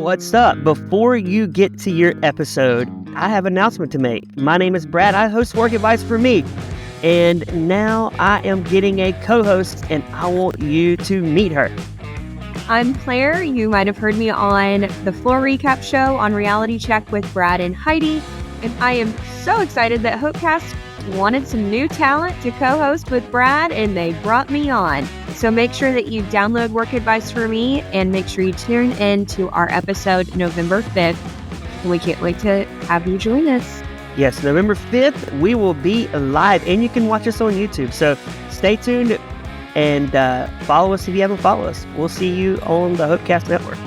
What's up? Before you get to your episode, I have an announcement to make. My name is Brad. I host Work Advice for Me. And now I am getting a co-host, and I want you to meet her. I'm Claire. You might have heard me on the Floor Recap Show on Reality Check with Brad and Heidi. And I am so excited that Hopecast wanted some new talent to co-host with Brad, and they brought me on. So make sure that you download Work Advice for Me, and make sure you tune in to our episode November 5th. We can't wait to have you join us. Yes, November 5th, we will be live, and you can watch us on YouTube. So stay tuned and follow us if you haven't followed us. We'll see you on the Hopecast Network.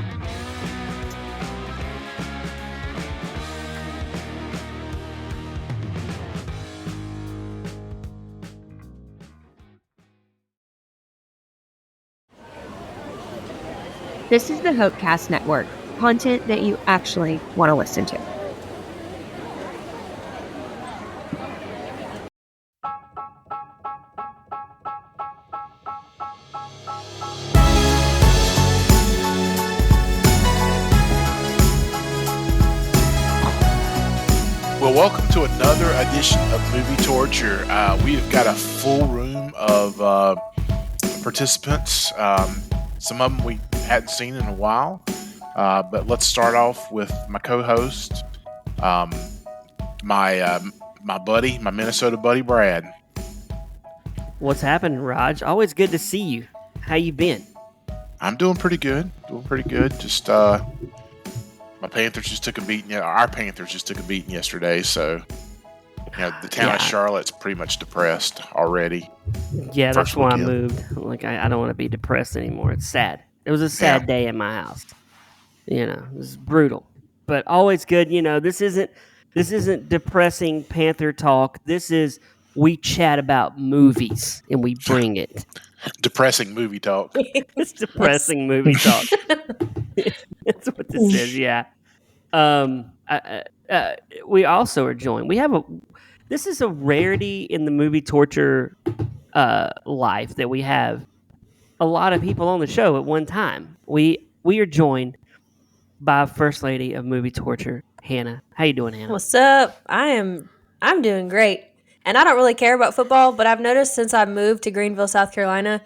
This is the Hopecast Network, content that you actually want to listen to. Well, welcome to another edition of Movie Torture. We've got a full room of participants. Some of them we hadn't seen in a while. But let's start off with my co-host, my buddy, my Minnesota buddy, Brad. What's happening, Raj? Always good to see you. How you been? I'm doing pretty good. Just my Panthers just took a beating. Our Panthers just took a beating yesterday. So, the town of Charlotte's pretty much depressed already. Yeah, that's why I moved. I don't want to be depressed anymore. It's sad. It was a sad day in my house. It was brutal, but always good. This isn't depressing Panther talk. This is we chat about movies and we bring it. Depressing movie talk. It's depressing movie talk. That's what this is. Yeah. We also are joined. This is a rarity in the movie torture life that we have a lot of people on the show at one time. We are joined by First Lady of Movie Torture, Hannah. How you doing, Hannah? What's up? I'm doing great. And I don't really care about football, but I've noticed since I moved to Greenville, South Carolina,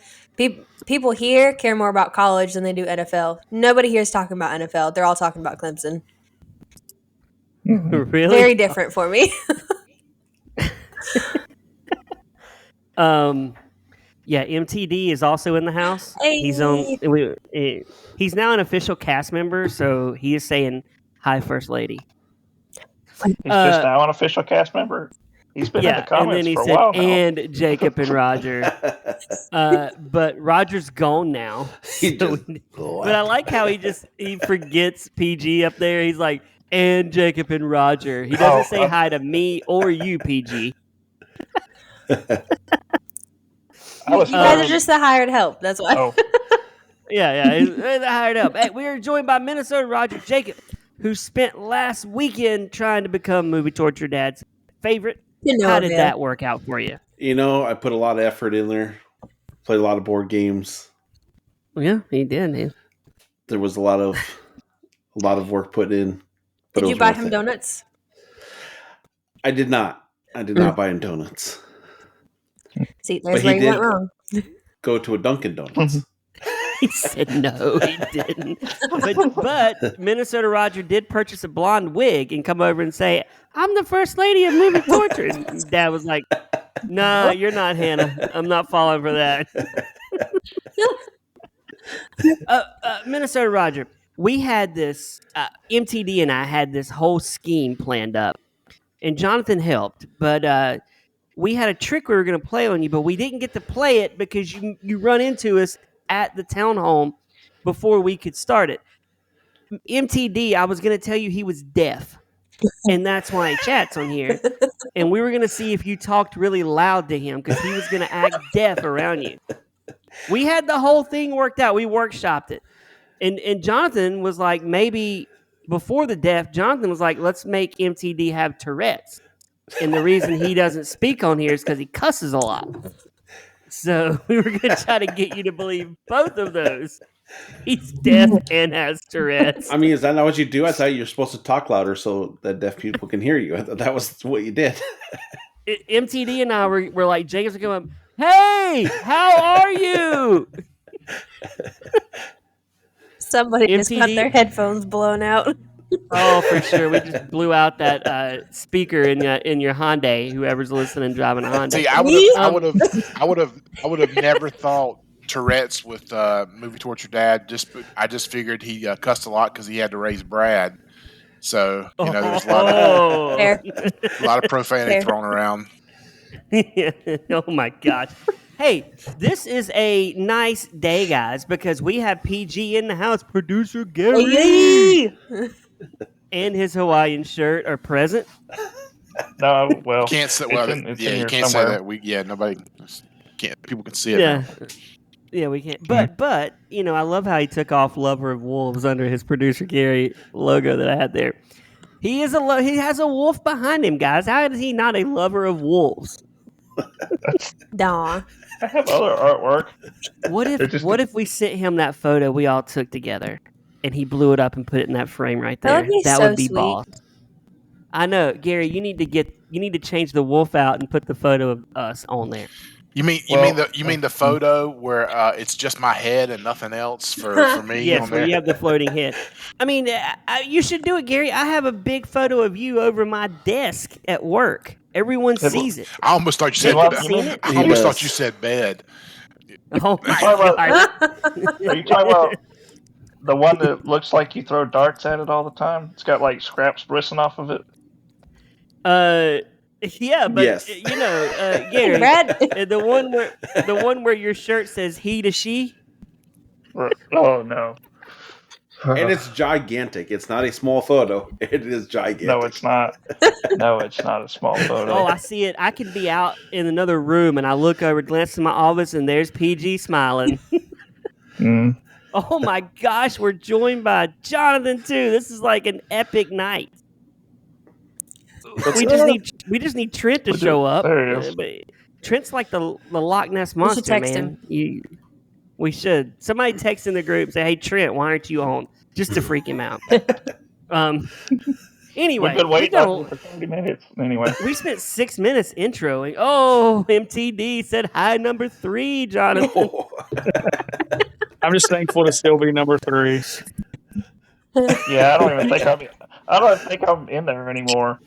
people here care more about college than they do NFL. Nobody here is talking about NFL. They're all talking about Clemson. Really? Very different for me. Yeah, MTD is also in the house. Hey. He's now an official cast member, so he is saying hi, First Lady. He's just now an official cast member. He's been in the comments for a while now. And Jacob and Roger. But Roger's gone now. But I like how he forgets PG up there. He's like, and Jacob and Roger. He doesn't say hi to me or you, PG. You guys are just the hired help. That's why. Oh. Yeah, he's the hired help. Hey, we are joined by Minnesota Roger Jacob, who spent last weekend trying to become Movie Torture Dad's favorite. How did that work out for you? I put a lot of effort in there. Played a lot of board games. Yeah, he did. There was a lot of work put in. Did you buy him donuts? I did not. I did not buy him donuts. See, there's where you went wrong. Go to a Dunkin' Donuts. He said no, he didn't. But Minnesota Roger did purchase a blonde wig and come over and say, I'm the First Lady of Movie Torture. And Dad was like, nah, you're not, Hannah. I'm not falling for that. Minnesota Roger, we had this, MTD and I had this whole scheme planned up. And Jonathan helped, but we had a trick we were going to play on you, but we didn't get to play it because you run into us at the townhome before we could start it. MTD, I was going to tell you he was deaf, and that's why he chats on here. And we were going to see if you talked really loud to him because he was going to act deaf around you. We had the whole thing worked out. We workshopped it. And Jonathan was like, maybe before the deaf, Jonathan was like, let's make MTD have Tourette's. And the reason he doesn't speak on here is because he cusses a lot. So we were going to try to get you to believe both of those. He's deaf and has Tourette's. I mean, is that not what you do? I thought you were supposed to talk louder so that deaf people can hear you. I thought that was what you did. MTD and I were like, Jacob's going, hey, how are you? Somebody just got MTD? their headphones blown out. Oh, for sure. We just blew out that speaker in your Hyundai. Whoever's listening driving a Hyundai. See, I would have never thought Tourette's with Movie Torture Dad. I just figured he cussed a lot because he had to raise Brad. So there's a lot of profanity Fair. thrown around. Oh my gosh. Hey, this is a nice day, guys, because we have PG in the house. Producer Gary and his Hawaiian shirt are present. No, well, Can't say you can't somewhere. say that. Nobody can't. People can see it now. Yeah, we can't. But I love how he took off "Lover of Wolves" under his producer Gary logo that I had there. He is he has a wolf behind him, guys. How is he not a lover of wolves? Daw. I have other artwork. What if we sent him that photo we all took together, and he blew it up and put it in that frame right there? That would be so sweet. Boss. I know, Gary. You need to change the wolf out and put the photo of us on there. You mean the photo where it's just my head and nothing else for me? Yes, where you have the floating head. I mean, you should do it, Gary. I have a big photo of you over my desk at work. Everyone sees it. I almost thought you said bed. Oh my God! Are you talking about the one that looks like you throw darts at it all the time? It's got like scraps bristling off of it. Yeah, but yes. Gary, the one where your shirt says "he" to "she." Oh no! And it's gigantic. It's not a small photo. It is gigantic. No, it's not. No, it's not a small photo. Oh, I see it. I could be out in another room, and I look over, glance in my office, and there's PG smiling. Oh my gosh, we're joined by Jonathan too. This is like an epic night. We just need Trent to show up. There he is. Trent's like the Loch Ness monster, text man. him. We should. Somebody text in the group, say, "Hey Trent, why aren't you on?" Just to freak him out. Anyway, we've been waiting for 30 minutes. Anyway, we spent 6 minutes introing. Oh, MTD said hi, number 3, Jonathan. I'm just thankful to still be number 3. Yeah, I don't think I'm in there anymore.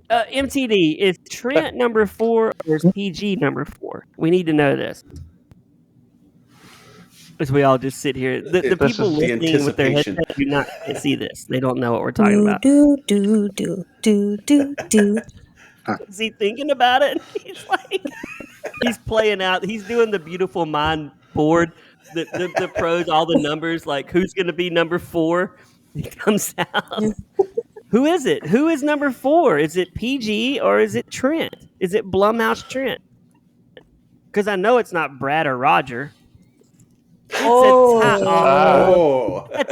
MTD, is Trent number 4 or is PG number 4? We need to know this. As we all just sit here. The people listening with their headsets do not see this. They don't know what we're talking about. Is he thinking about it? He's playing out. He's doing the beautiful mind board. The pros, all the numbers, like who's going to be number 4? He comes out. Who is it? Who is number 4? Is it PG or is it Trent? Is it Blumhouse Trent? Because I know it's not Brad or Roger. That's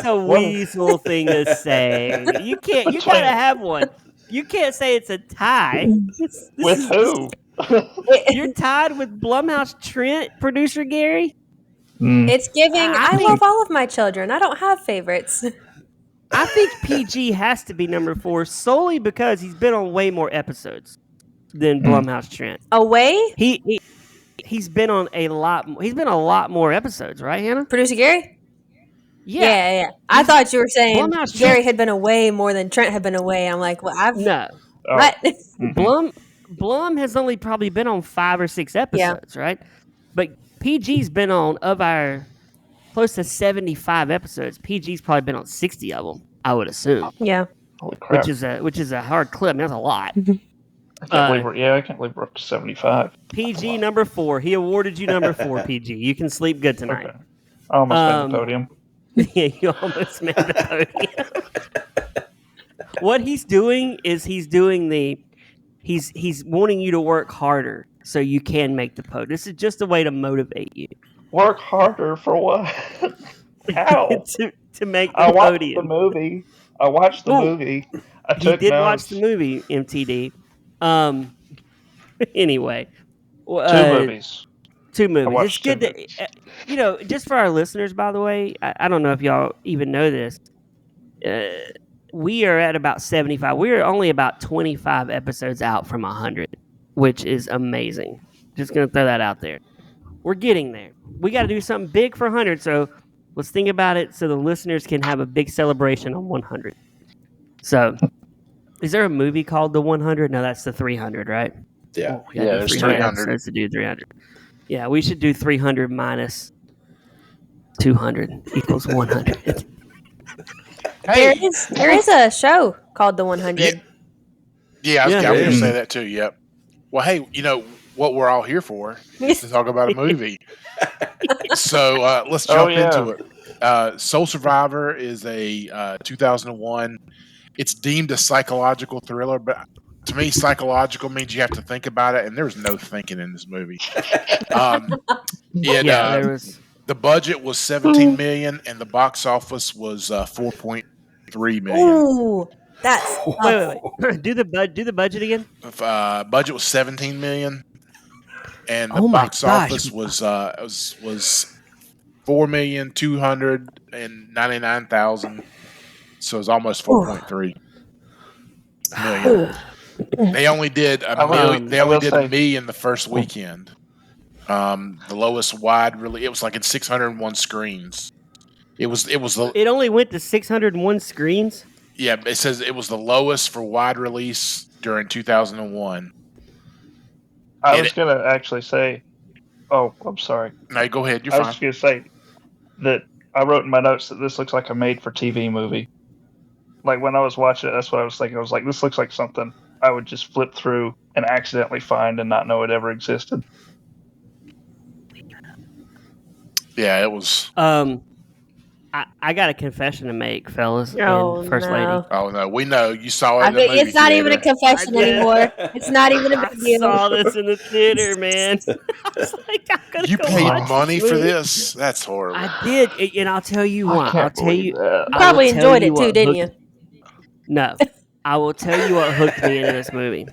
a weasel thing to say. You gotta have one. You can't say it's a tie. With who? You're tied with Blumhouse Trent, producer Gary? It's giving, I love all of my children. I don't have favorites. I think PG has to be number 4 solely because he's been on way more episodes than Blumhouse Trent. Away? He's been on a lot more episodes, right, Hannah? Producer Gary? Yeah. I thought you were saying Gary had been away more than Trent had been away. I'm like, well, no. What? Blum has only probably been on 5 or 6 episodes, right? But PG's been on, of our close to 75 episodes, PG's probably been on 60 of them, I would assume. Yeah. Holy crap. Which is a hard clip. That's a lot. I can't believe we're up to 75. PG number 4. He awarded you number 4, PG. You can sleep good tonight. Okay. I almost made the podium. Yeah, you almost made the podium. What he's doing is he's wanting you to work harder so you can make the podium. This is just a way to motivate you. Work harder for what? How? to make the podium. I watched the movie. I took notes. Watch the movie, MTD. Anyway. 2 movies. 2 movies. It's watched good 2 to, just for our listeners, by the way, I don't know if y'all even know this. We are at about 75. We are only about 25 episodes out from 100, which is amazing. Just going to throw that out there. We're getting there. We got to do something big for 100, so let's think about it so the listeners can have a big celebration on 100. So, is there a movie called The 100? No, that's the 300, right? Yeah. Oh, we got to do there's 300 300. episodes to do 300. Yeah, we should do 300 minus 200 equals 100. Hey, There is a show called The 100. yeah, I was Yeah, going there to is. say that too. Yep. Well, hey, what we're all here for is to talk about a movie. So let's jump into it. Soul Survivor is a 2001. It's deemed a psychological thriller, but to me, psychological means you have to think about it, and there's no thinking in this movie. There was. The budget was 17 million, and the box office was 4.3 million. Ooh, that's Wait. Do the budget again. Budget was 17 million, and the Oh my box gosh. office was 4,299,000. So it's almost 4.3 million. They only did a million. They only did a million the first weekend. The lowest wide really, it was like in 601 screens. It only went to 601 screens. Yeah, it says it was the lowest for wide release during 2001. I was going to actually say, oh, I'm sorry. No, go ahead. You're I fine. was just going to say that I wrote in my notes that this looks like a made-for-TV movie. Like, when I was watching it, that's what I was thinking. I was like, this looks like something I would just flip through and accidentally find and not know it ever existed. Yeah, it was. I got a confession to make, fellas. Oh, and First no. Lady. Oh no, we know you saw it. I in the mean, movie it's not even a theater. confession I did. anymore. It's not even a I big deal. saw this in the theater, man. I was like, I'm gonna You go paid watch money this for movie. this? That's horrible. I did, and I'll tell you why. I'll tell you. That. You probably I will tell enjoyed you it too, what didn't hooked- you? No, I will tell you what hooked me into this movie.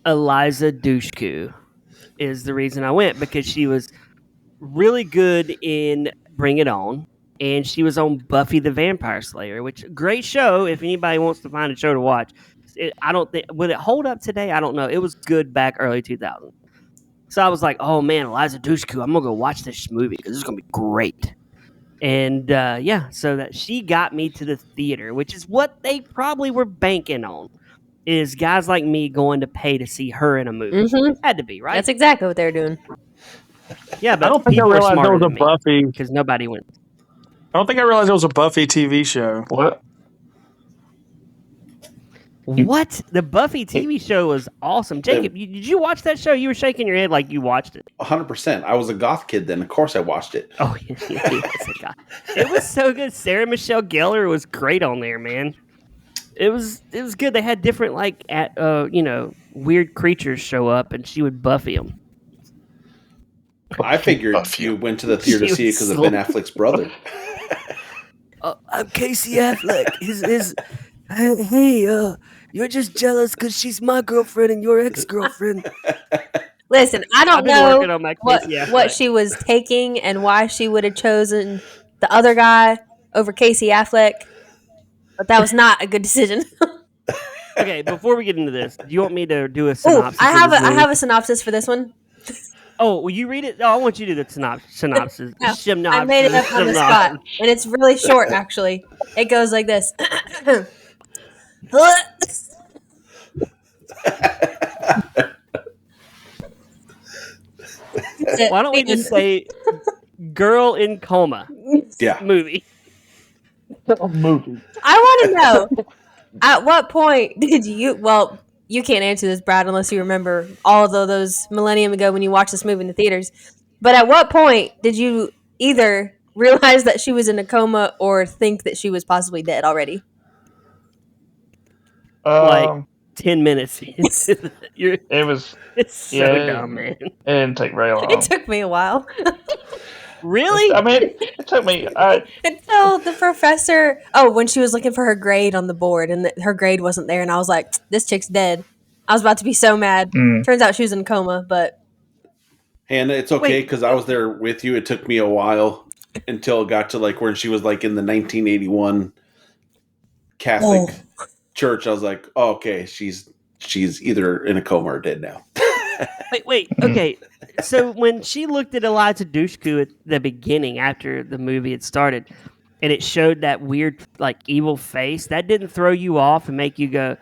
Eliza Dushku is the reason I went, because she was really good in Bring It On, and she was on Buffy the Vampire Slayer, which great show. If anybody wants to find a show to watch, I don't think would it hold up today. I don't know. It was good back early 2000. So I was like, oh man, Eliza Dushku, I'm gonna go watch this movie because it's gonna be great. And so that she got me to the theater, which is what they probably were banking on, is guys like me going to pay to see her in a movie. Mhm. Had to be, right? That's exactly what they're doing. Yeah, but I don't think I people are realized smarter there was a than me Buffy. because nobody went. I don't think I realized there was a Buffy TV show. What? What? The Buffy TV show was awesome. Jacob, did you watch that show? You were shaking your head like you watched it. 100%. I was a goth kid then. Of course I watched it. Oh, yeah. It was so good. Sarah Michelle Gellar was great on there, man. It was good. They had different weird creatures show up, and she would Buffy them. I figured Buffy. you went to the theater to see it because of Ben Affleck's brother. I'm Casey Affleck. Hey, you're just jealous because she's my girlfriend and your ex-girlfriend. Listen, I I've don't been working on know my Casey Affleck. what she was taking and why she would have chosen the other guy over Casey Affleck, but that was not a good decision. Okay, before we get into this, do you want me to do a Ooh, synopsis? I of this movie? have a synopsis for this one. Oh, will you read it? Oh, I want you to do the synopsis. No, I made it up on the spot, and it's really short, actually. It goes like this. Why don't we just say "Girl in Coma" Yeah. movie? Movie. I want to know, at what point did you? Well, you can't answer this, Brad, unless you remember all of those millennium ago when you watched this movie in the theaters. But at what point did you either realize that she was in a coma or think that she was possibly dead already? Like 10 minutes. It's so dumb, man. It didn't take very long. It took me a while. Really? I mean, it took me. Until the professor, when she was looking for her grade on the board and her grade wasn't there, and I was like, this chick's dead. I was about to be so mad. Turns out she was in a coma, but And it's okay Wait. because I was there with you. It took me a while until it got to like where she was like in the 1981 Catholic church. I was like, oh, okay, she's either in a coma or dead now. Wait. Okay. So when she looked at Eliza Dushku at the beginning after the movie had started, and it showed that weird, like, evil face, that didn't throw you off and make you go,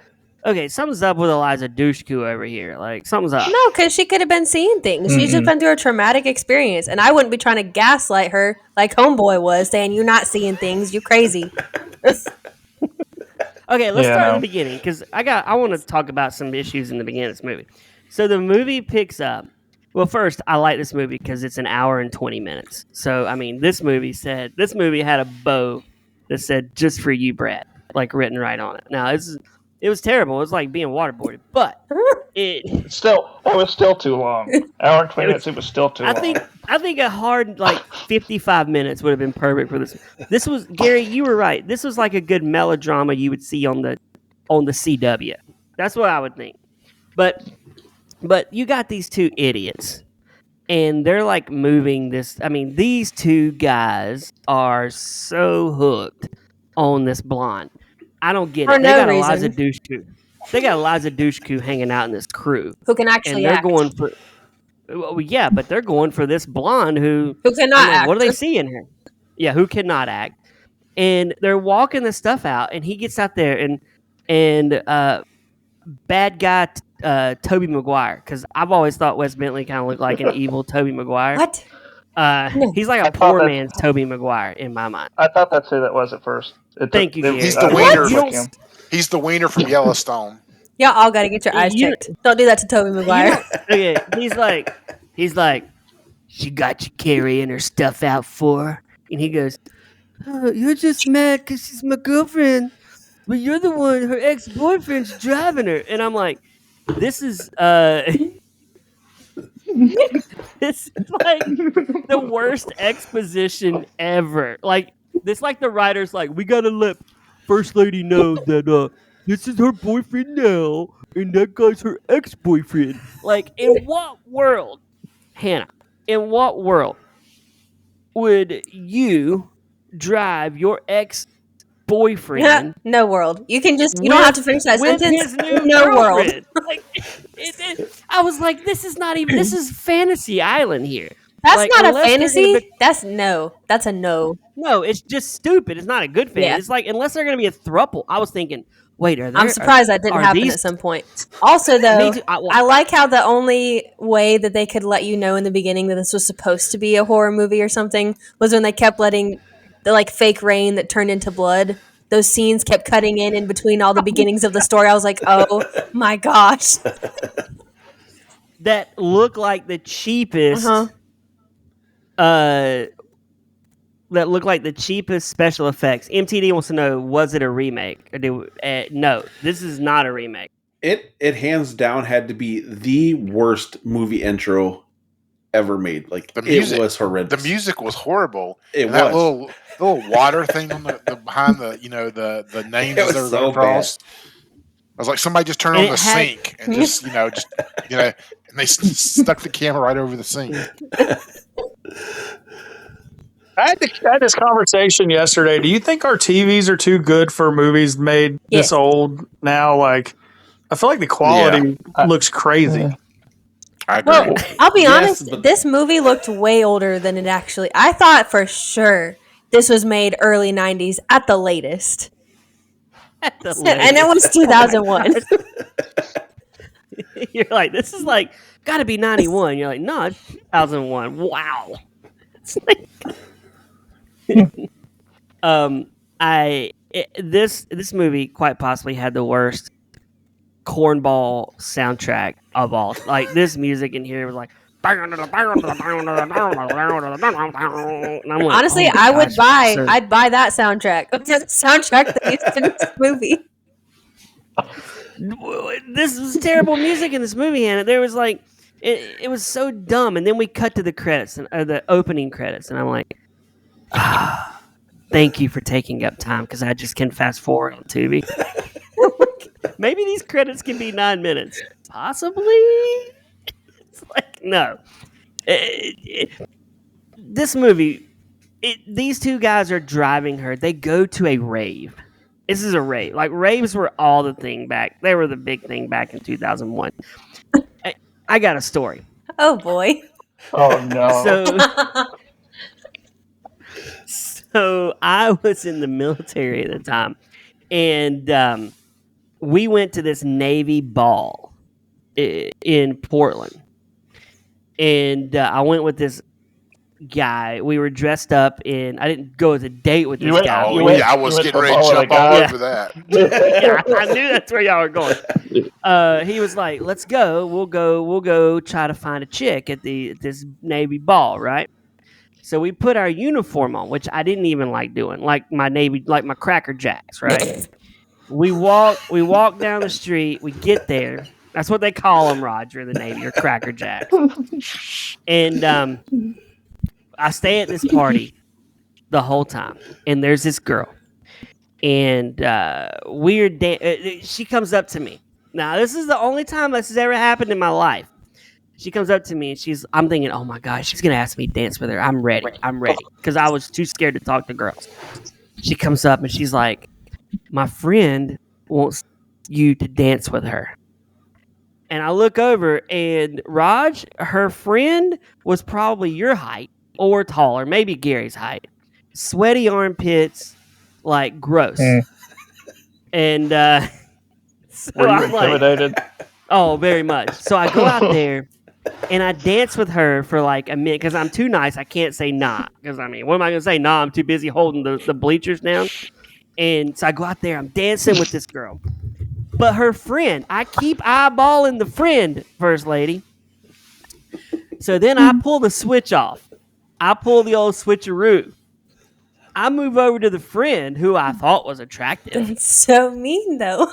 okay, something's up with Eliza Dushku over here. Like, something's up. No, because she could have been seeing things. She's just been through a traumatic experience. And I wouldn't be trying to gaslight her like Homeboy was, saying, you're not seeing things, you crazy. Okay, let's start at the beginning because I want to talk about some issues in the beginning of this movie. So the movie picks up. Well, first, I like this movie because it's an hour and 20 minutes. So I mean, this movie had a bow that said "Just for you, Brad," like written right on it. Now it was terrible. It was like being waterboarded, but it It was still too long. Hour and 20 minutes. It was still too long. I think a hard like 55 minutes would have been perfect for this. This was Gary. You were right. This was like a good melodrama you would see on the CW. That's what I would think. But you got these two idiots, and they're like moving this. I mean, these two guys are so hooked on this blonde. I don't get For it. no They got reason. Eliza Dushku. They got Eliza Dushku hanging out in this crew, Who can and actually they're act. going for. Well, yeah, but they're going for this blonde who cannot I'm like, act. what do they see in her? Yeah, who cannot act? And they're walking the stuff out, and he gets out there and bad guy Toby Maguire, because I've always thought Wes Bentley kind of looked like an evil Toby Maguire. What? He's like a poor man's Toby Maguire in my mind. I thought that's who that was at first. Thank you, Gary. He's the wiener. You He's the wiener from Yellowstone. Y'all all got to get your eyes You- checked. Don't do that to Toby Maguire. Okay, he's like, she got you carrying her stuff out for her. And he goes, you're just mad because she's my girlfriend, but you're the one, her ex-boyfriend's driving her. And I'm like, this is this is like the worst exposition ever. Like, this, like the writer's like, we gotta let First Lady know that this is her boyfriend now, and that guy's her ex-boyfriend. Like, in what world, Hannah, in what world would you drive your ex-boyfriend No world. You don't have to finish that with sentence. his new No world. girlfriend? Like, I was like, this is Fantasy Island here. That's Like, not a unless they're gonna fantasy. be- That's a no. No, it's just stupid. It's not a good fan. Yeah. It's like, unless they're going to be a throuple. I was thinking, wait, are there? I'm surprised that didn't happen at some point. Also, though, Me too. I like how the only way that they could let you know in the beginning that this was supposed to be a horror movie or something was when they kept letting the like fake rain that turned into blood. Those scenes kept cutting in between all the beginnings of the story. I was like, oh my gosh. That look like the cheapest. That look like the cheapest special effects. MTD wants to know: was it a remake? Or no, this is not a remake. It hands down had to be the worst movie intro ever made. Like, The music it was horrendous. The music was horrible. It And that was. little water thing on the behind the the names It was as they were so going across. I was like, somebody just turned And on it the had- sink and and they stuck the camera right over the sink. I had this conversation yesterday. Do you think our TVs are too good for movies made this Yes. old now? Like, I feel like the quality looks crazy. I agree. Well, I'll be Yes, honest. but- This movie looked way older than it actually. I thought for sure this was made early '90s at the latest, At the and it was 2001. You're like, this is like got to be 91. You're like, no, it's 2001. Wow. It's like, this movie quite possibly had the worst cornball soundtrack of all. Like, this music in here was like. And I'm like, Honestly, oh my I would gosh, buy. sir. I'd buy that soundtrack. The soundtrack that used in this movie. This was terrible music in this movie, and there was like, it was so dumb. And then we cut to the credits, the opening credits, and I'm like, thank you for taking up time because I just can fast forward on Tubi. Maybe these credits can be 9 minutes, possibly. It's like, no. This movie, these two guys are driving her. They go to a rave. This is a rave. Like raves were all the thing back. They were the big thing back in 2001. I got a story. Oh boy. Oh no. So I was in the military at the time, and we went to this Navy ball in Portland, and I went with this guy. We were dressed up in. I didn't go as a date with this guy. Oh, You yeah, went- I was you went getting to ready to ball with a jump all guy? over that. Yeah, I knew that's where y'all were going. He was like, "Let's go. We'll go try to find a chick at this Navy ball, right?" So we put our uniform on, which I didn't even like doing, like my Navy, like my Cracker Jacks, right? We walk down the street. We get there. That's what they call them, Roger, in the Navy, or Cracker Jacks. And I stay at this party the whole time, and there's this girl, and she comes up to me. Now, this is the only time this has ever happened in my life. She comes up to me and I'm thinking, oh my gosh, she's gonna ask me to dance with her. I'm ready, because I was too scared to talk to girls. She comes up and she's like, my friend wants you to dance with her. And I look over, and Raj, her friend was probably your height or taller, maybe Gary's height. Sweaty armpits, like gross. And so Were you I'm like, intimidated? oh, very much. So I go out there and I dance with her for like a minute because I'm too nice. I can't say nah. Because I mean, what am I going to say? Nah, I'm too busy holding the bleachers down. And so I go out there, I'm dancing with this girl. But her friend, I keep eyeballing the friend, First Lady. So then I pull the switch off. I pull the old switcheroo. I move over to the friend who I thought was attractive. That's so mean, though.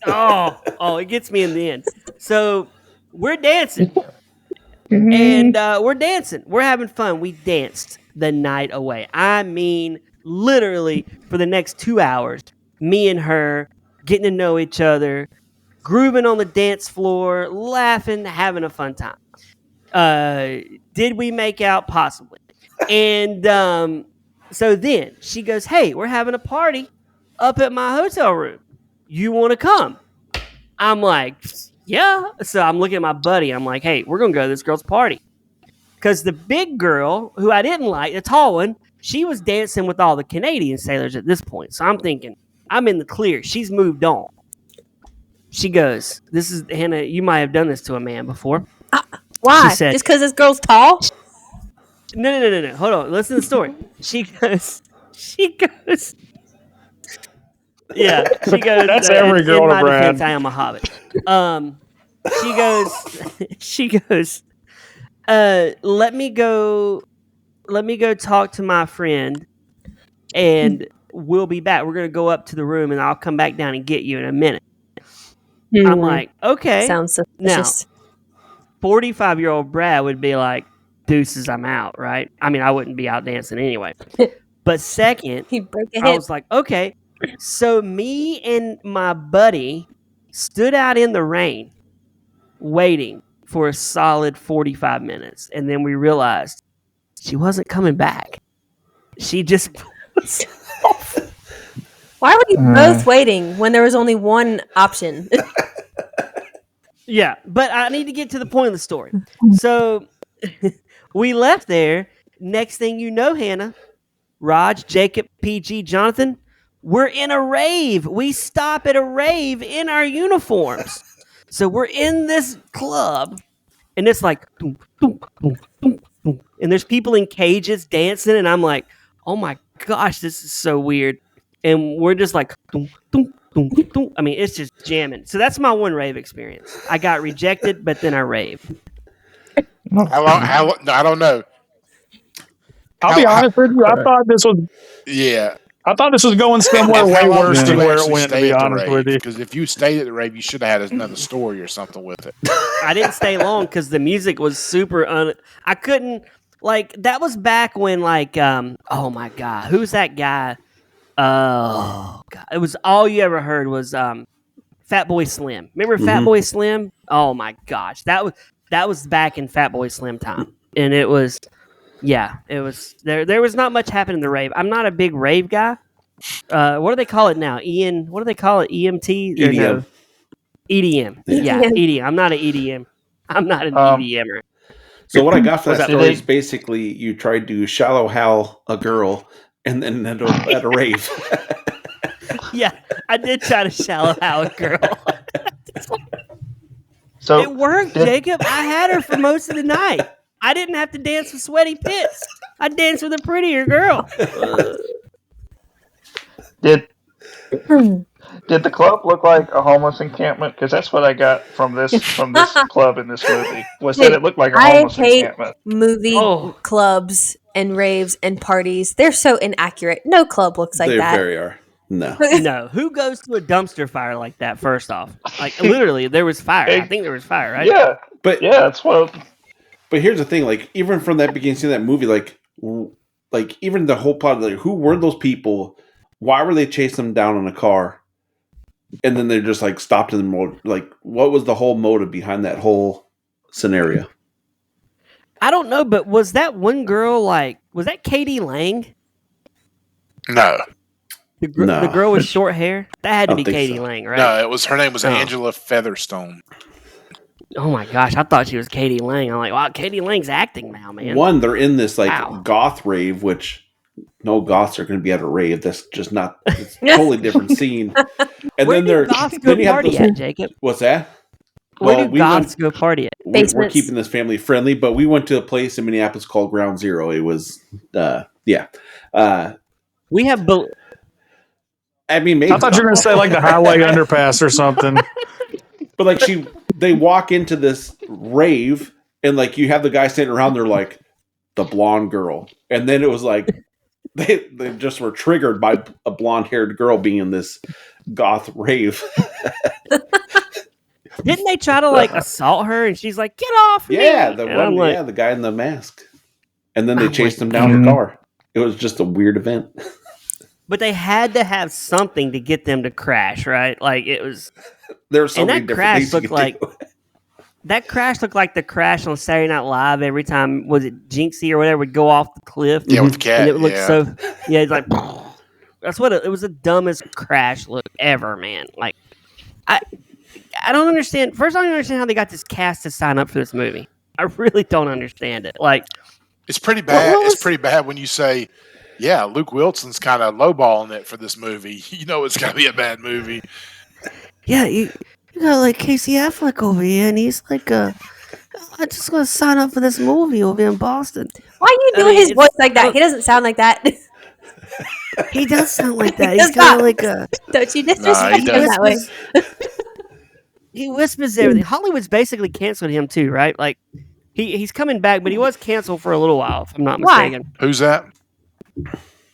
Oh, it gets me in the end. So we're dancing. And we're dancing. We're having fun. We danced the night away. I mean, literally, for the next 2 hours, me and her getting to know each other, grooving on the dance floor, laughing, having a fun time. Did we make out? Possibly. And so then she goes, hey, we're having a party up at my hotel room. You want to come? I'm like, yeah. So I'm looking at my buddy. I'm like, hey, we're going to go to this girl's party. Because the big girl, who I didn't like, the tall one, she was dancing with all the Canadian sailors at this point. So I'm thinking, I'm in the clear. She's moved on. She goes, this is, Hannah, you might have done this to a man before. Why? She said, just because this girl's tall? No. Hold on. Listen to the story. She goes, yeah, she goes, That's every girl in to my Brad. defense, I am a hobbit. She goes, let me go talk to my friend, and we'll be back. We're going to go up to the room, and I'll come back down and get you in a minute. I'm like, okay. Sounds Now, suspicious. 45-year-old Brad would be like, deuces, I'm out, right? I mean, I wouldn't be out dancing anyway. But second, He broke a I hip. was like, okay. So me and my buddy stood out in the rain waiting for a solid 45 minutes. And then we realized she wasn't coming back. She just was off. Why were you both waiting when there was only one option? Yeah, but I need to get to the point of the story. So we left there. Next thing you know, Hannah, Raj, Jacob, PG, Jonathan, we're in a rave. We stop at a rave in our uniforms. So we're in this club, and it's like, boom, boom, boom, boom, boom. And there's people in cages dancing, and I'm like, oh my gosh, this is so weird. And we're just like, boom, boom, boom, boom. I mean, it's just jamming. So that's my one rave experience. I got rejected, but then I raved. How long? No, I don't know. I'll be honest with you. I thought this was going somewhere way worse than where it went. To be honest with you, because if you stayed at the rave, you should have had another story or something with it. I didn't stay long because the music was super. I couldn't that was back when oh my god, who's that guy? Oh god, it was all you ever heard was Fat Boy Slim. Remember Fat Boy Slim? Oh my gosh, that was back in Fatboy Slim time, and it was there was not much happening in the rave. I'm not a big rave guy. What do they call it now? What do they call it? EMT or EDM. no? EDM. Yeah, EDM. I'm not an EDM. I'm not an EDMer. So what I got for Was that that story is basically you tried to shallow Hal a girl and then ended up at a rave. Yeah, I did try to shallow Hal a girl. So It worked, Jacob. I had her for most of the night. I didn't have to dance with sweaty pits. I danced with a prettier girl. Did the club look like a homeless encampment? Because that's what I got from this club in this movie. Was that it looked like a homeless encampment? Movie clubs and raves and parties. They're so inaccurate. No club looks like They that. very are. No. No. Who goes to a dumpster fire like that, first off? Like, literally, there was fire. I think there was fire, right? Yeah. But yeah, that's what. But here's the thing, like, even from that beginning scene of that movie, like even the whole plot, like, who were those people? Why were they chasing them down in a car? And then they're just, like, stopped in the mode. Like, what was the whole motive behind that whole scenario? I don't know, but was that one girl, like, was that Katie Lang? No. The girl with short hair? That had to be Katie Lang, right? No, her name was Angela Featherstone. Oh my gosh, I thought she was Katie Lang. I'm like, wow, Katie Lang's acting now, man. One, they're in this, like, goth rave, which no goths are going to be at a rave. That's just not, it's a totally different scene. And Where then do goths go party at, Jacob? What's that? Where do goths go party at? We're keeping this family friendly, but we went to a place in Minneapolis called Ground Zero. It was, we have... I mean, maybe. I thought you were going to say like the highway underpass or something. But like they walk into this rave and like you have the guy standing around there like the blonde girl, and then it was like they just were triggered by a blonde haired girl being in this goth rave. Didn't they try to like assault her and she's like, "Get off me!" The guy in the mask, and then they chased him down the car. It was just a weird event. But they had to have something to get them to crash, right? Like it was. There's so and many that different crash things you looked could like do. that crash looked like the crash on Saturday Night Live every time. Was it Jinxie or whatever would go off the cliff? Yeah, with the cat. And it looked it's like that's what it was. The dumbest crash look ever, man. Like I don't understand. First, I don't understand how they got this cast to sign up for this movie. I really don't understand it. Like it's pretty bad. It's pretty bad when you say, yeah, Luke Wilson's kind of lowballing it for this movie. You know it's got to be a bad movie. Yeah, you got like Casey Affleck over here, and he's like, I just want to sign up for this movie over in Boston. Why are you doing his voice like that? He doesn't sound like that. He does sound like that. He's kind of like a... Don't you disrespect him that way. He whispers everything. Hollywood's basically canceled him too, right? Like, he's coming back, but he was canceled for a little while, if I'm not mistaken. Who's that?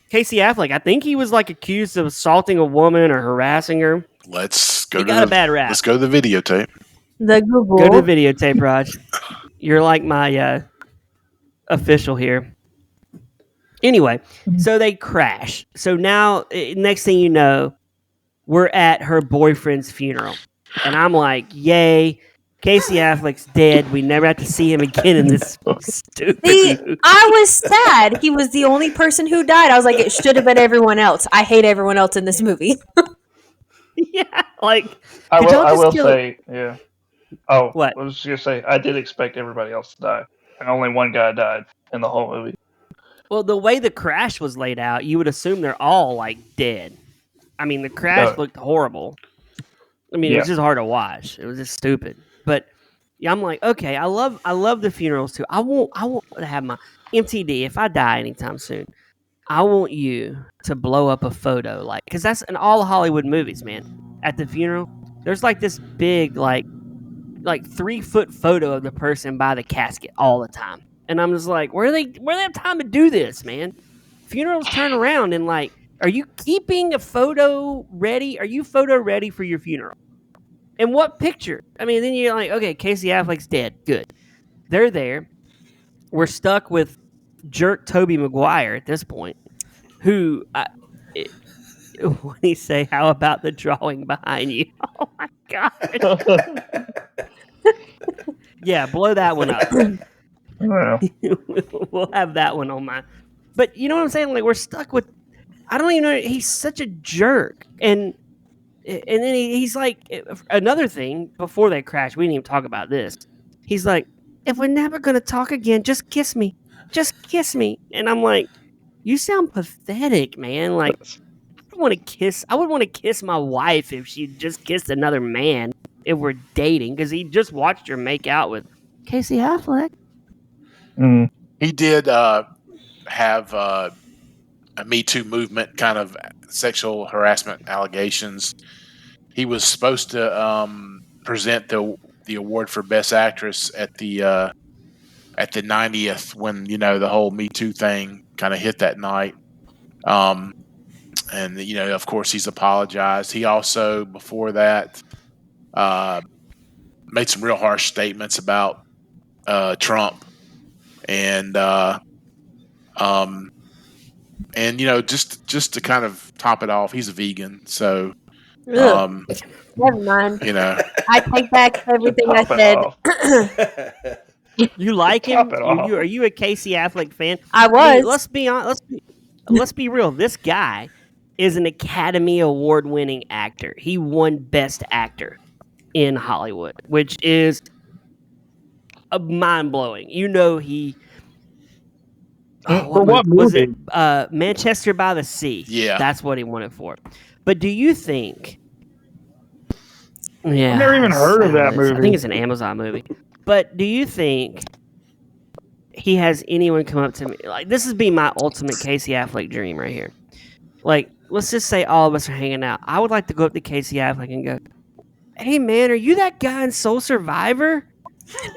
Casey Affleck. I think he was like accused of assaulting a woman or harassing her. Let's go. He got a bad rap. Let's go to the videotape. The Google. Go to the videotape, Raj. You're like my official here. Anyway, so they crash. So now, next thing you know, we're at her boyfriend's funeral. And I'm like, yay, Casey Affleck's dead. We never have to see him again in this stupid movie. I was sad. He was the only person who died. I was like, it should have been everyone else. I hate everyone else in this movie. Yeah, like... I will say, yeah. Oh, what? I was just going to say, I did expect everybody else to die. And only one guy died in the whole movie. Well, the way the crash was laid out, you would assume they're all, like, dead. I mean, the crash looked horrible. I mean, it was just hard to watch. It was just stupid. But yeah, I'm like, okay, I love the funerals too. I want to have my MTD if I die anytime soon. I want you to blow up a photo, like, because that's in all Hollywood movies, man. At the funeral, there's like this big, like 3-foot photo of the person by the casket all the time, and I'm just like, where do they have time to do this, man? Funerals turn around and like, are you keeping a photo ready? Are you photo ready for your funeral? And what picture? I mean, then you're like, okay, Casey Affleck's dead. Good. They're there. We're stuck with jerk Tobey Maguire at this point, who, when he say, how about the drawing behind you? Oh, my God. Yeah, blow that one up. Well, We'll have that one on my. But you know what I'm saying? Like we're stuck with. I don't even know. He's such a jerk, and then he's like another thing before they crash. We didn't even talk about this. He's like, if we're never gonna talk again, just kiss me. And I'm like, you sound pathetic, man. Like I want to kiss. I would want to kiss my wife if she just kissed another man if we're dating because he just watched her make out with Casey Affleck. He did have a Me Too movement kind of sexual harassment allegations. He was supposed to present the award for Best Actress at the 90th when the whole Me Too thing kind of hit that night. And of course he's apologized. He also before that made some real harsh statements about Trump and just to kind of top it off, he's a vegan, so Never mind. I take back everything I said. You like him? Are you a Casey Affleck fan? I was. I mean, let's be honest. Let's be real. This guy is an Academy Award-winning actor. He won Best Actor in Hollywood, which is mind-blowing. He. For what movie? Was it Manchester by the Sea? Yeah, that's what he won it for. But do you think? Yeah, I've never even heard of that movie. I think it's an Amazon movie. But do you think he has anyone come up to me? Like, this would be my ultimate Casey Affleck dream right here. Like, let's just say all of us are hanging out. I would like to go up to Casey Affleck and go, hey, man, are you that guy in Soul Survivor?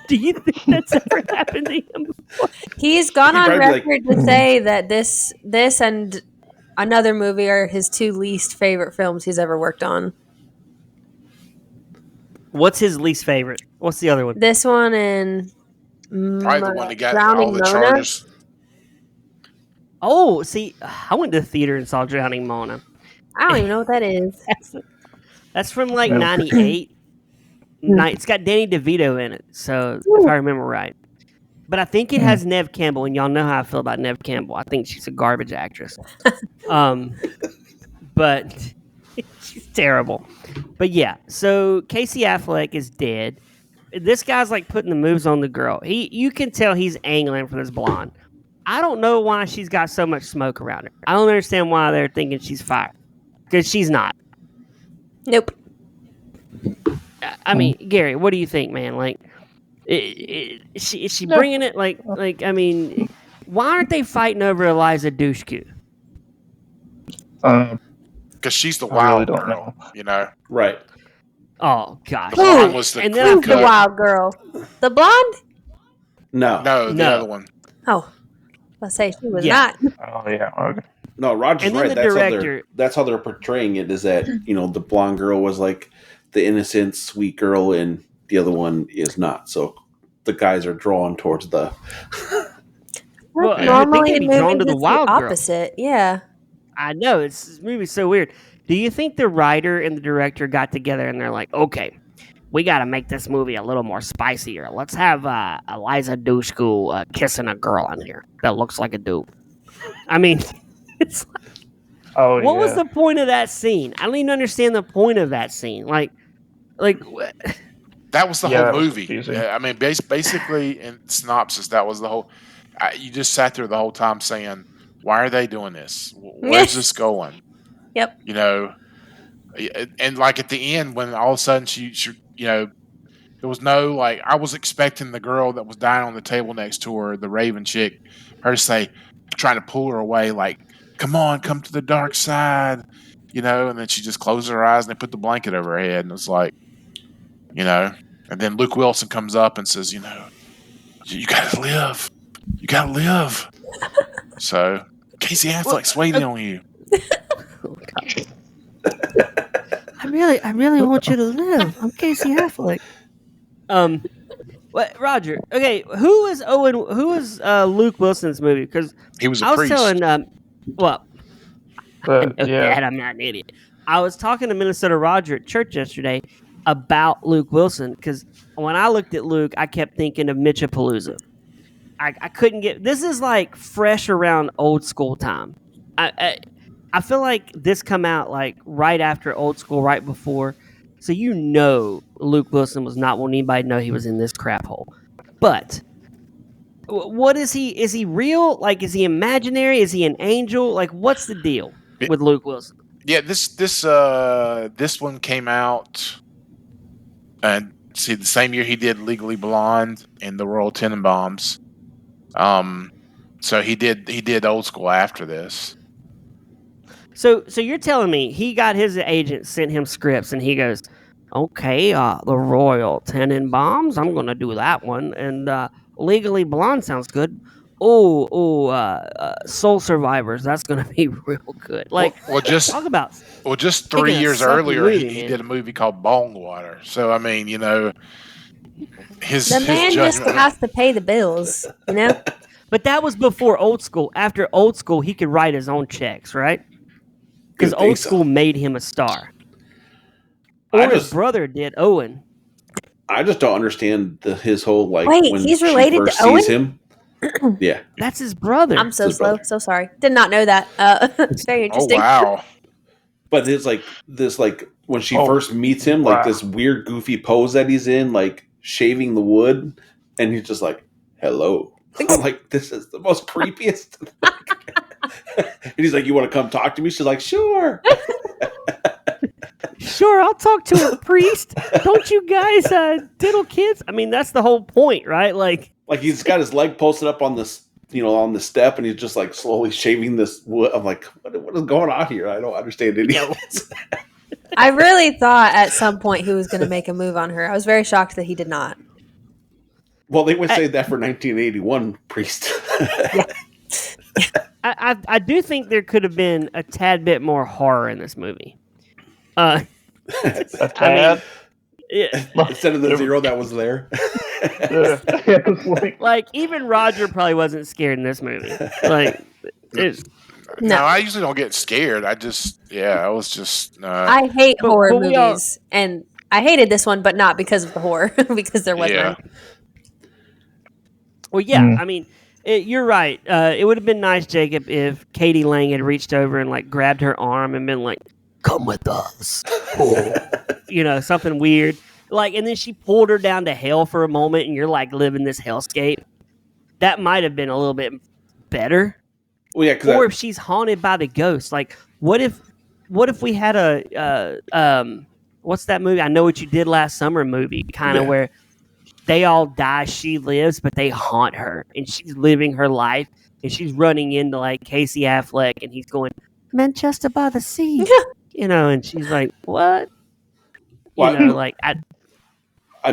Do you think that's ever happened to him before? He's gone on record to say that this and another movie are his two least favorite films he's ever worked on. What's his least favorite? What's the other one? This one and probably the one that got Drowning all the Mona. charges. Oh, see, I went to the theater and saw Drowning Mona. I don't even know what that is. That's from like 98. It's got Danny DeVito in it, so if I remember right. But I think it has Neve Campbell, and y'all know how I feel about Neve Campbell. I think she's a garbage actress. But she's terrible. But yeah, so Casey Affleck is dead. This guy's like putting the moves on the girl. You can tell he's angling for this blonde. I don't know why she's got so much smoke around her. I don't understand why they're thinking she's fire. Because she's not. Nope. I mean, Gary, what do you think, man? Like, is she bringing it? Like, I mean, why aren't they fighting over Eliza Dushku? Because she's the wild girl, Right. Oh gosh. Was the who's the wild girl? The blonde? No, the other one. Oh, let's say she was not. Oh yeah. Okay. No, Roger's And then right. the director. That's how they're portraying it. Is that the blonde girl was like the innocent, sweet girl, and the other one is not. So the guys are drawn towards the. Well, normally they can be drawn to the wild girl. Opposite, yeah. I know this movie's so weird. Do you think the writer and the director got together and they're like, okay, we got to make this movie a little more spicier. Let's have Eliza Dushku kissing a girl in here that looks like a dude. I mean, it's like, what was the point of that scene? I don't even understand the point of that scene. Like that was the whole movie. I mean, basically in synopsis, that was the whole. You just sat there the whole time saying, "Why are they doing this? Where's this going?" Yep. And like at the end, when all of a sudden she there was no like. I was expecting the girl that was dying on the table next to her, the Raven chick, her to say, trying to pull her away, like, "Come on, come to the dark side," and then she just closed her eyes and they put the blanket over her head, and it's like, and then Luke Wilson comes up and says, "You gotta live, you gotta live." So Casey Affleck's waiting on you. I really want you to live. I'm Casey Affleck. What, Roger? Okay, who is Luke Wilson's movie? Because he was a priest. I was telling, that I'm not an idiot. I was talking to Minnesota Roger at church yesterday, about Luke Wilson, because when I looked at Luke, I kept thinking of Mitchapalooza. I couldn't get this is like fresh around old school time. I feel like this come out like right after old school, right before. So Luke Wilson was not wanting anybody to know he was in this crap hole. But what is he? Is he real? Like, is he imaginary? Is he an angel? Like, what's the deal with Luke Wilson? Yeah, this one came out, and see, the same year he did Legally Blonde and the Royal Tenenbaums. So he did Old School after this. So you're telling me he got his agent sent him scripts and he goes, okay, the Royal Tenenbaums, I'm gonna do that one, and Legally Blonde sounds good. Soul Survivors, that's gonna be real good. Like, talk about just 3 years earlier, he did a movie called Bongwater. So I mean, his man just has to pay the bills, But that was before Old School. After Old School, he could write his own checks, right? Because Old School made him a star. Or his brother did, Owen. I just don't understand his whole when he's she related first to Owen? sees him. Yeah, that's his brother. I'm so slow, so sorry. Did not know that. It's very interesting. Oh wow! But it's this when she first meets him, this weird goofy pose that he's in, like shaving the wood, and he's just like, "Hello." I'm like, this is the most creepiest. And he's like, you want to come talk to me? She's like, sure. Sure, I'll talk to a priest. Don't you guys diddle kids? I mean, that's the whole point, right? Like he's got his leg posted up on this, on the step, and he's just like slowly shaving this wood. I'm like, what is going on here? I don't understand any of this. I really thought at some point he was going to make a move on her. I was very shocked that he did not. Well, they would say that for 1981 priest. Yeah. I do think there could have been a tad bit more horror in this movie. A tad? Instead of the zero that was there. Like, even Roger probably wasn't scared in this movie. Like, no, I usually don't get scared. I was just... I hate horror movies, and I hated this one, but not because of the horror, because there was none. Well, yeah, I mean, you're right. It would have been nice, Jacob, if Katie Lang had reached over and like grabbed her arm and been like, "Come with us," something weird. Like, and then she pulled her down to hell for a moment, and you're like living this hellscape. That might have been a little bit better. Well, yeah, or if she's haunted by the ghost. Like, what if we had what's that movie? I Know What You Did Last Summer movie, kind of where they all die, she lives, but they haunt her, and she's living her life, and she's running into like Casey Affleck, and he's going, Manchester by the Sea, and she's like, what? I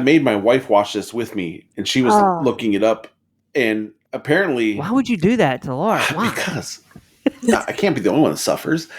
made my wife watch this with me, and she was looking it up, and apparently, why would you do that to Laura? Why? Because I can't be the only one that suffers.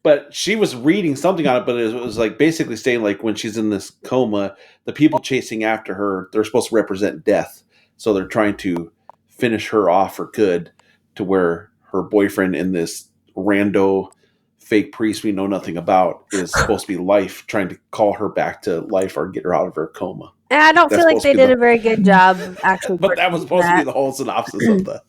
But she was reading something on it, but it was like basically saying like when she's in this coma, the people chasing after her, they're supposed to represent death. So they're trying to finish her off for good, to where her boyfriend and this rando fake priest we know nothing about is supposed to be life, trying to call her back to life or get her out of her coma. And I don't feel like they did a very good job actually. But that was supposed to be the whole synopsis of the...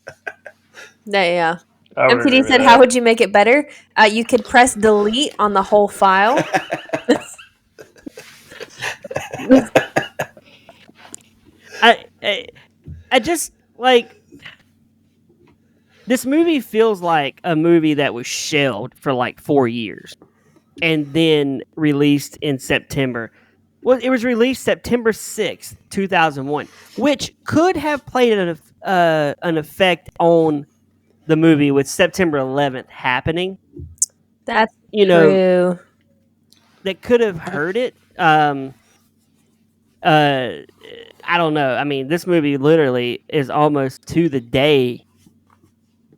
Yeah. MTD said, how would you make it better? You could press delete on the whole file. I just, like, this movie feels like a movie that was shelved for like 4 years and then released in September. Well, it was released September 6th, 2001, which could have played an effect on the movie with September 11th happening. That's true. That could have hurt it. I don't know. I mean, this movie literally is almost to the day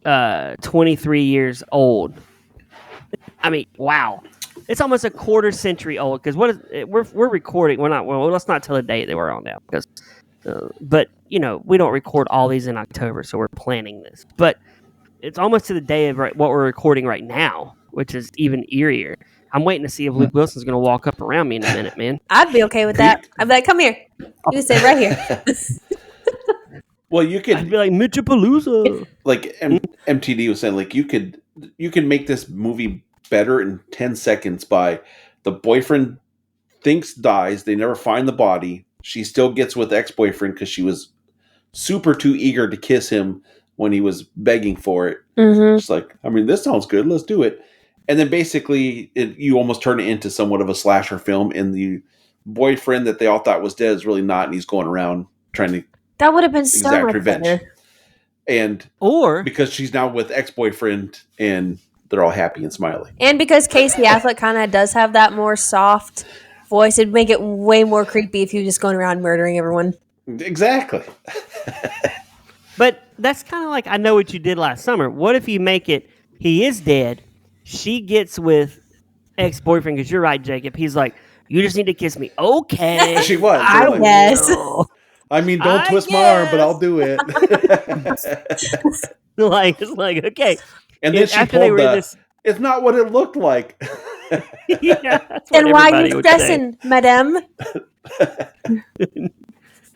23 years old. I mean, wow. It's almost a quarter century old, because we're recording. We're not. Well, let's not tell the date that we're on now, because. But we don't record all these in October, so we're planning this. But it's almost to the day of what we're recording right now, which is even eerier. I'm waiting to see if Luke Wilson's going to walk up around me in a minute, man. I'd be okay with that. I'd be like, come here. You can stay right here. Well, you could I'd be like Mitchapalooza. like MTD was saying, like you can make this movie better in 10 seconds by the boyfriend dies, they never find the body. She still gets with the ex-boyfriend because she was super too eager to kiss him when he was begging for it. Mm-hmm. It's like, I mean, this sounds good. Let's do it. And then basically, you almost turn it into somewhat of a slasher film. And the boyfriend that they all thought was dead is really not, and he's going around trying to That would have been so exact much revenge. better. And Or because she's now with ex-boyfriend, and they're all happy and smiling. And because Casey Affleck kind of does have that more soft voice, it'd make it way more creepy if he was just going around murdering everyone. Exactly. But that's kind of like I Know What You Did Last Summer. What if you make it, he is dead, she gets with ex-boyfriend, because you're right, Jacob. He's like, you just need to kiss me. Okay. She was. I Like, guess. will. I mean, don't I twist my arm, but guess. I'll do it. Like, it's like, okay. And then she after they pulled were in the, this, it's not what it looked like. yeah, that's what Then why are everybody you would say. stressing, madame?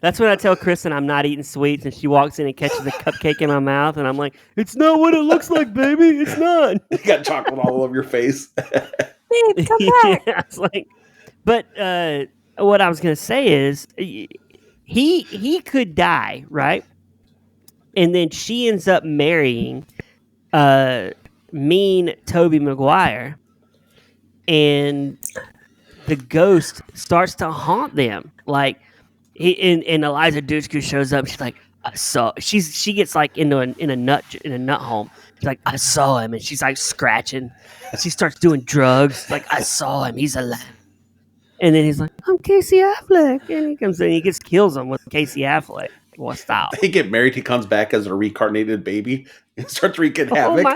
That's when I tell Kristen I'm not eating sweets, and she walks in and catches a cupcake in my mouth, and I'm like, it's not what it looks like, baby. It's not. You got chocolate all over your face. Babe, come back. Yeah, it's like, but what I was gonna say is, he could die, right? And then she ends up marrying mean Toby Maguire, and the ghost starts to haunt them. Like and Eliza Dushku shows up. She's like, I saw. She gets like in a nut home. She's like, I saw him, and she's like scratching. She starts doing drugs. Like, I saw him. He's alive. And then he's like, I'm Casey Affleck, and he comes in. And he just kills him with Casey Affleck. Well, stop. They get married. He comes back as a reincarnated baby and starts wreaking havoc.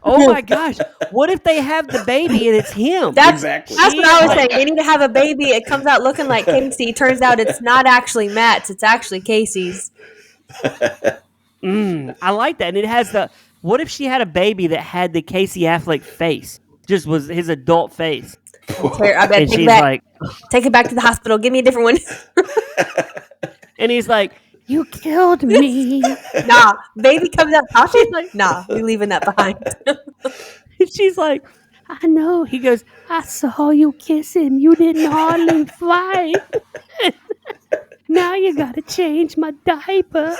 Oh my gosh! What if they have the baby and it's him? Exactly. That's what I was saying. They need to have a baby. It comes out looking like Casey. Turns out it's not actually Matt's. It's actually Casey's. I like that. And it has the. What if she had a baby that had the Casey Affleck face? Just was his adult face. I bet And she's like, take it back to the hospital. Give me a different one. and he's like, you killed me. Nah, baby comes out. How she's like, nah, we leaving that behind. And she's like, I know. He goes, I saw you kiss him. You didn't hardly fight. Now you gotta change my diaper.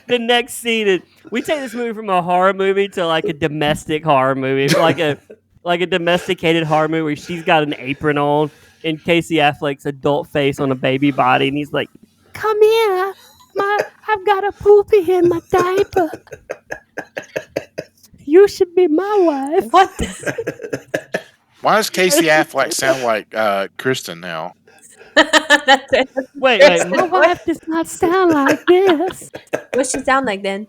The next scene is we take this movie from a horror movie to like a domestic horror movie, like a domesticated horror movie where she's got an apron on and Casey Affleck's adult face on a baby body, and he's like, "Come here, I've got a poopy in my diaper. You should be my wife." What? Why does Casey Affleck sound like Kristen now? Wait, my wife does not sound like this. What's she sound like then?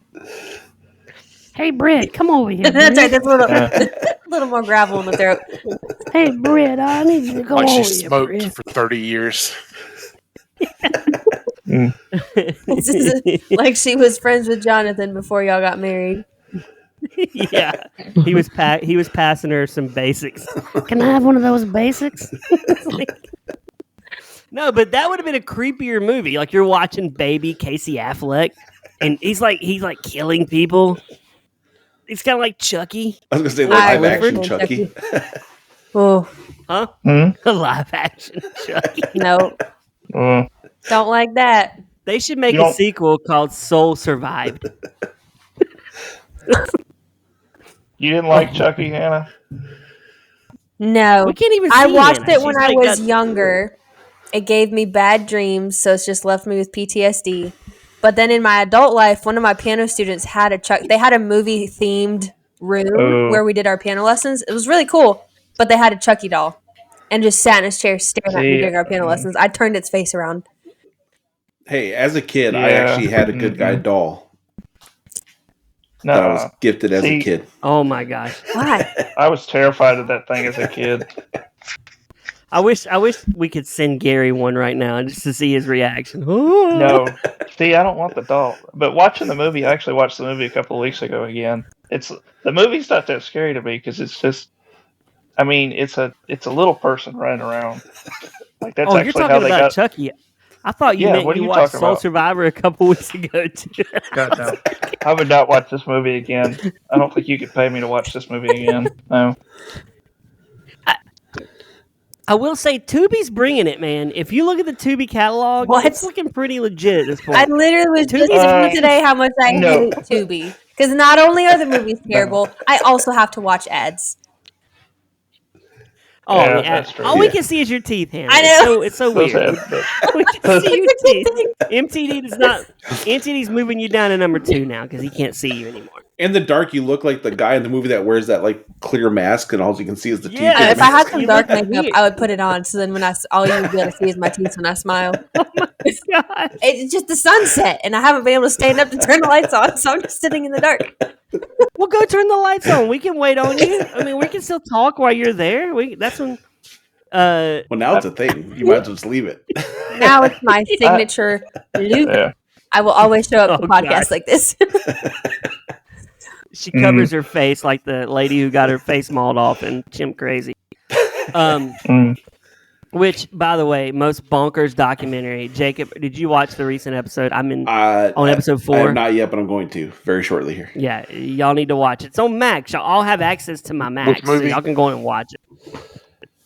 Hey, Britt, come over here. That's right. That's a little more gravel in the throat. Hey, Britt, I need you to go Like over she here, smoked Britt. for 30 years. This is like she was friends with Jonathan before y'all got married. Yeah, he was passing her some basics. Can I have one of those basics? No, but that would have been a creepier movie. Like you're watching baby Casey Affleck, and he's like killing people. It's kind of like Chucky. I was going to say live action Chucky. Chucky. Oh, Huh? Hmm? Live action Chucky. no. Don't like that. They should make You a don't- sequel called Soul Survived. You didn't like Chucky, Hannah? No. We can't even see I watched Hannah. it when She's I like was got- younger. It gave me bad dreams, so it's just left me with PTSD. But then in my adult life, one of my piano students had they had a movie themed room where we did our piano lessons. It was really cool, but they had a Chucky doll and just sat in his chair staring at me during our piano lessons. I turned its face around. Hey, as a kid, I Yeah. actually had a good guy doll No, that I was gifted as a See, kid. Oh my gosh! Why? I was terrified of that thing as a kid. I wish we could send Gary one right now just to see his reaction. No, see, I don't want the doll. But watching the movie, I actually watched the movie a couple of weeks ago again. The movie's not that scary to me because it's just, I mean, it's a little person running around. Like that's you're actually how talking they about got. Chucky. I thought you Yeah, meant what are you you watched talking Soul about? Survivor a couple weeks ago too. God no, I would not watch this movie again. I don't think you could pay me to watch this movie again. No. I will say Tubi's bringing it, man. If you look at the Tubi catalog, What? it's looking pretty legit at this point. I literally was just Tubi's saying today how much I no. hate Tubi. Because not only are the movies terrible, I also have to watch ads. Oh, Yeah, the that's true. all we can see is your teeth, Hannah. I know. It's so Those weird. ads, but- We can see your teeth. MTD does not. MTD's moving you down to number 2 now because he can't see you anymore. In the dark, you look like the guy in the movie that wears that like clear mask, and all you can see is the teeth. Yeah, If I had some You dark look makeup, weird. I would put it on. So then when all you would be able to see is my teeth when I smile. Oh my god! It's just the sunset, and I haven't been able to stand up to turn the lights on, so I'm just sitting in the dark. Well, go turn the lights on. We can wait on you. I mean, we can still talk while you're there. That's when. Well, now it's a thing. You might as well just leave it. Now it's my signature look. yeah. I will always show up to Oh, podcasts God. like this. She covers her face like the lady who got her face mauled off in Chimp Crazy. Which, by the way, most bonkers documentary. Jacob, did you watch the recent episode? I'm in on episode 4. I have not yet, but I'm going to very shortly here. Yeah, y'all need to watch it. It's on Max. Y'all all have access to my Max, so y'all can go in and watch it.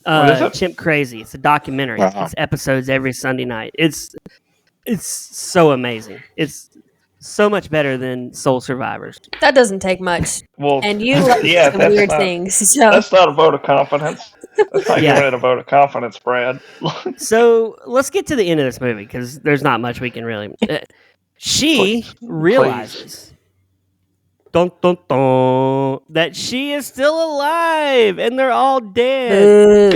What is it? Chimp Crazy. It's a documentary. Uh-huh. It's episodes every Sunday night. It's so amazing. It's so much better than Soul Survivors. That doesn't take much. Well, And you like yeah, some that's weird not- things. So That's not a vote of confidence. That's not Yeah. giving it a vote of confidence, Brad. So let's get to the end of this movie because there's not much we can really. She realizes, dun, dun, dun, that she is still alive and they're all dead.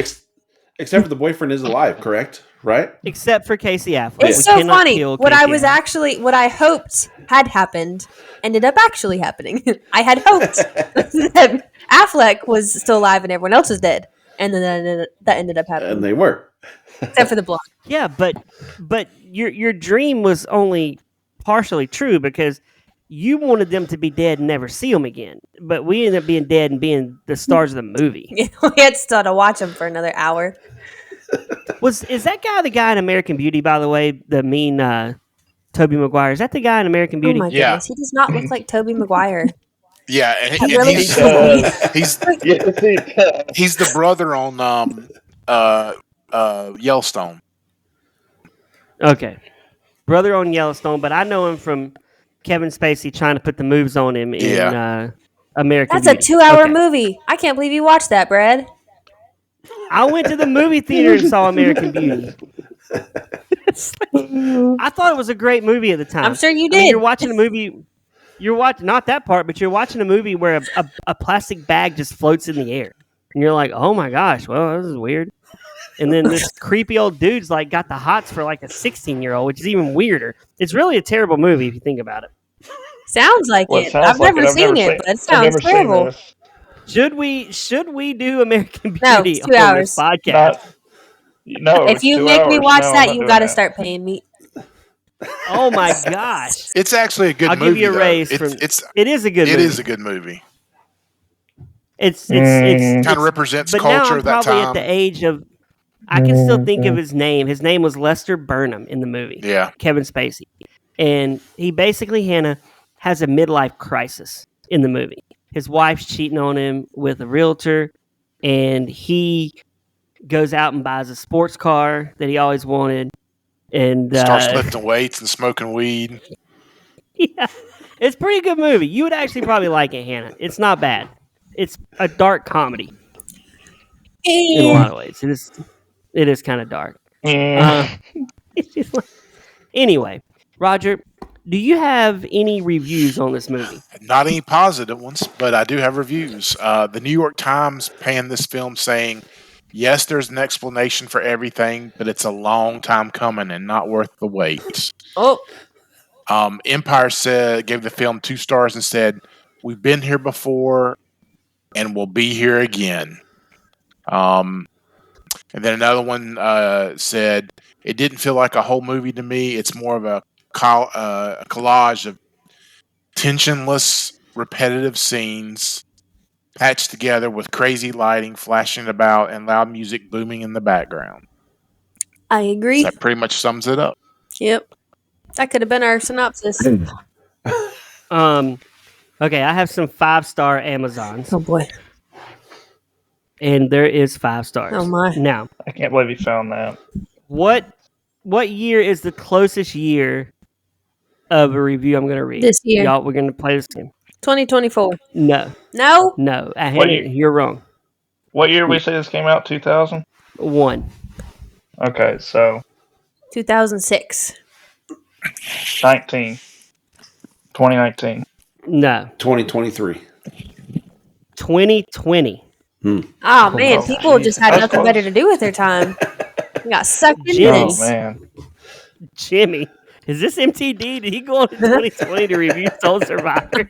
Except for the boyfriend is alive, correct? Right? Except for Casey Affleck. it's We so cannot funny. kill What Casey I was Affleck. what I hoped had happened ended up actually happening. I had hoped that Affleck was still alive and everyone else was dead. And then that ended up happening. And they were. Except for the blonde. Yeah, but your dream was only partially true because you wanted them to be dead and never see them again. But we ended up being dead and being the stars of the movie. We had still to watch him for another hour. Is that guy the guy in American Beauty, by the way? The mean Tobey Maguire. Is that the guy in American Oh Beauty? my Yeah. goodness. He does not look like Tobey Maguire. Yeah, and really he's he's the brother on Yellowstone. Okay. Brother on Yellowstone, but I know him from Kevin Spacey trying to put the moves on him in American That's Beauty. a 2-hour Okay. movie. I can't believe you watched that, Brad. I went to the movie theater and saw American Beauty. I thought it was a great movie at the time. I'm sure you I mean, did. you're watching a movie. You're watching not that part, but you're watching a movie where a plastic bag just floats in the air, and you're like, "Oh my gosh, well, this is weird." And then this creepy old dude's like got the hots for like a 16-year-old, which is even weirder. It's really a terrible movie if you think about it. Sounds like Well, it. sounds I've like never seen it, but it I've sounds never seen terrible. this. Should we do American No, Beauty it's 2 on this hours. podcast? No, If it's you 2 make me hours. watch No, I'm that, not you doing got to that. start paying me. Oh my gosh! It's actually a good I'll movie. give you a though. raise. It is a good movie. It is a good movie. It's Kind of represents but now culture I'm of that probably time. at the age of I can still think of his name. His name was Lester Burnham in the movie. Yeah. Kevin Spacey. And he basically, Hannah, has a midlife crisis in the movie. His wife's cheating on him with a realtor, and he goes out and buys a sports car that he always wanted. And Starts lifting weights and smoking weed. yeah, it's a pretty good movie. You would actually probably like it, Hannah. It's not bad. It's a dark comedy in a lot of ways. It is kind of dark. Anyway, Roger, do you have any reviews on this movie? Not any positive ones, but I do have reviews. The New York Times panned this film saying, yes, there's an explanation for everything, but it's a long time coming and not worth the wait. Oh, Empire gave the film 2 stars and said, we've been here before and we'll be here again. And then another one said, it didn't feel like a whole movie to me. It's more of a collage of tensionless, repetitive scenes patched together with crazy lighting flashing about and loud music booming in the background. I agree. So that pretty much sums it up. Yep. That could have been our synopsis. Okay, I have some 5-star Amazons. Oh boy. And there is 5 stars. Oh my. Now, I can't believe you found that. what year is the closest year of a review I'm going to read? This year. Y'all, we're going to play this game. 2024. No. No? No. You're wrong. What year did we say this came out? 2000? 1. Okay, so 2006. 2019. No. 2023. 2020. Oh man, people geez. just had That's nothing close. better to do with their time. We got sucked into Jimmy. this. Oh man. Jimmy. Is this MTD? Did he go on to 2020 to review Soul Survivors?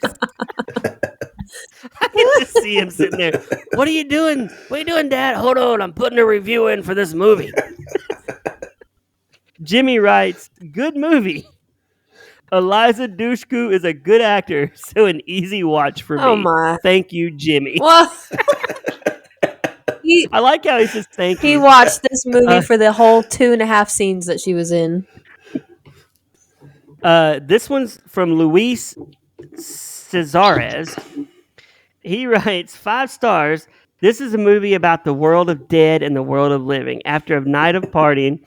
I can just see him sitting there. What are you doing? What are you doing, Dad? Hold on. I'm putting a review in for this movie. Jimmy writes, good movie. Eliza Dushku is a good actor, so an easy watch for me. Oh my. Thank you, Jimmy. Well, I like how he says thank he you. watched this movie for the whole 2.5 scenes that she was in. This one's from Luis Cesares. He writes 5 stars. This is a movie about the world of dead and the world of living. After a night of partying,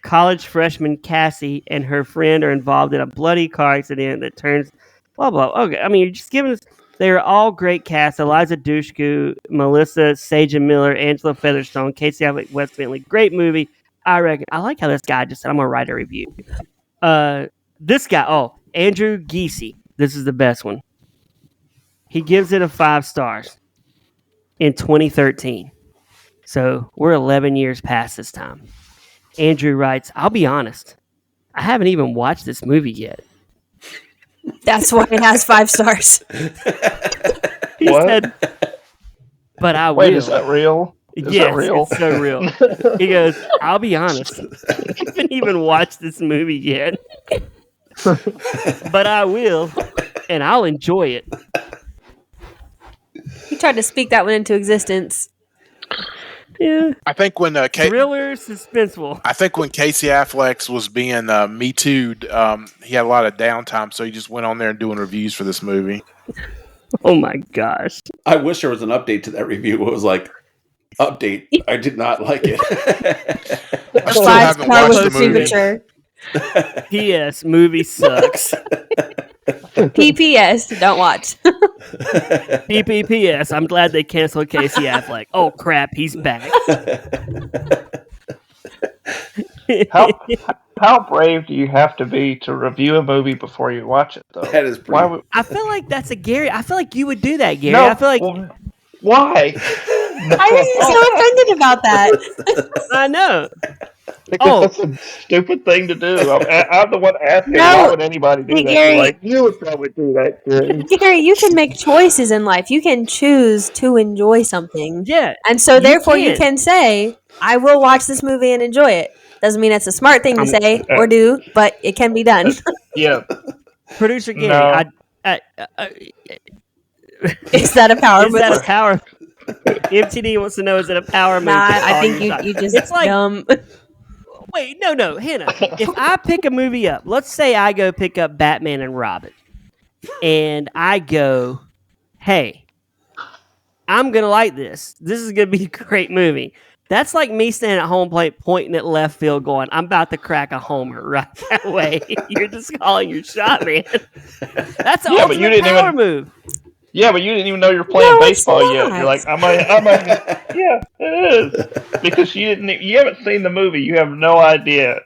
college freshman Cassie and her friend are involved in a bloody car accident that turns blah blah. Okay, I mean, you're just giving us. They are all great cast: Eliza Dushku, Melissa Sajan Miller, Angela Featherstone, Casey Affleck, Wes Bentley. Great movie. I reckon. I like how this guy just said, "I'm gonna write a review." This guy, Andrew Giese. This is the best one. He gives it a 5 stars in 2013. So we're 11 years past this time. Andrew writes, I'll be honest, I haven't even watched this movie yet. That's why it has 5 stars. He said, but I will. Wait, is that real? Yes, it's so real. He goes, I'll be honest, I haven't even watched this movie yet. But I will, and I'll enjoy it. He tried to speak that one into existence. Yeah. I think when thriller, suspenseful. I think when Casey Affleck was being Me Too'd, he had a lot of downtime, so he just went on there and doing reviews for this movie. Oh my gosh! I wish there was an update to that review. It was like, update. I did not like it. I still haven't watched the movie. Premature. P.S. Movie sucks. P.P.S. Don't watch. P.P.P.S. I'm glad they canceled Casey Affleck. Oh crap, he's back. How brave do you have to be to review a movie before you watch it, though? That is pretty. I feel like that's a Gary. I feel like you would do that, Gary. No, I feel like. well, why? Why are you so offended about that? I know. Because that's a stupid thing to do. I'm the one asking. No. Why would anybody do that? Gary, Like, you would probably do that, Gary. Gary, you can make choices in life. You can choose to enjoy something. Yeah. And so therefore you can say, I will watch this movie and enjoy it. Doesn't mean it's a smart thing to say or do, but it can be done. Yeah. Producer Gary, No. Is that a power move? Is that a power? MTD wants to know, is it a power move? Nah, I think you just it's like, dumb. Wait, no, Hannah. If I pick a movie up, let's say I go pick up Batman and Robin, and I go, hey, I'm going to like this. This is going to be a great movie. That's like me standing at home plate pointing at left field going, I'm about to crack a homer right that way. You're just calling your shot, man. That's an ultimate power move. Yeah, but you didn't even know you were playing baseball yet. not. You're like, yeah, it is. Because you haven't seen the movie. You have no idea.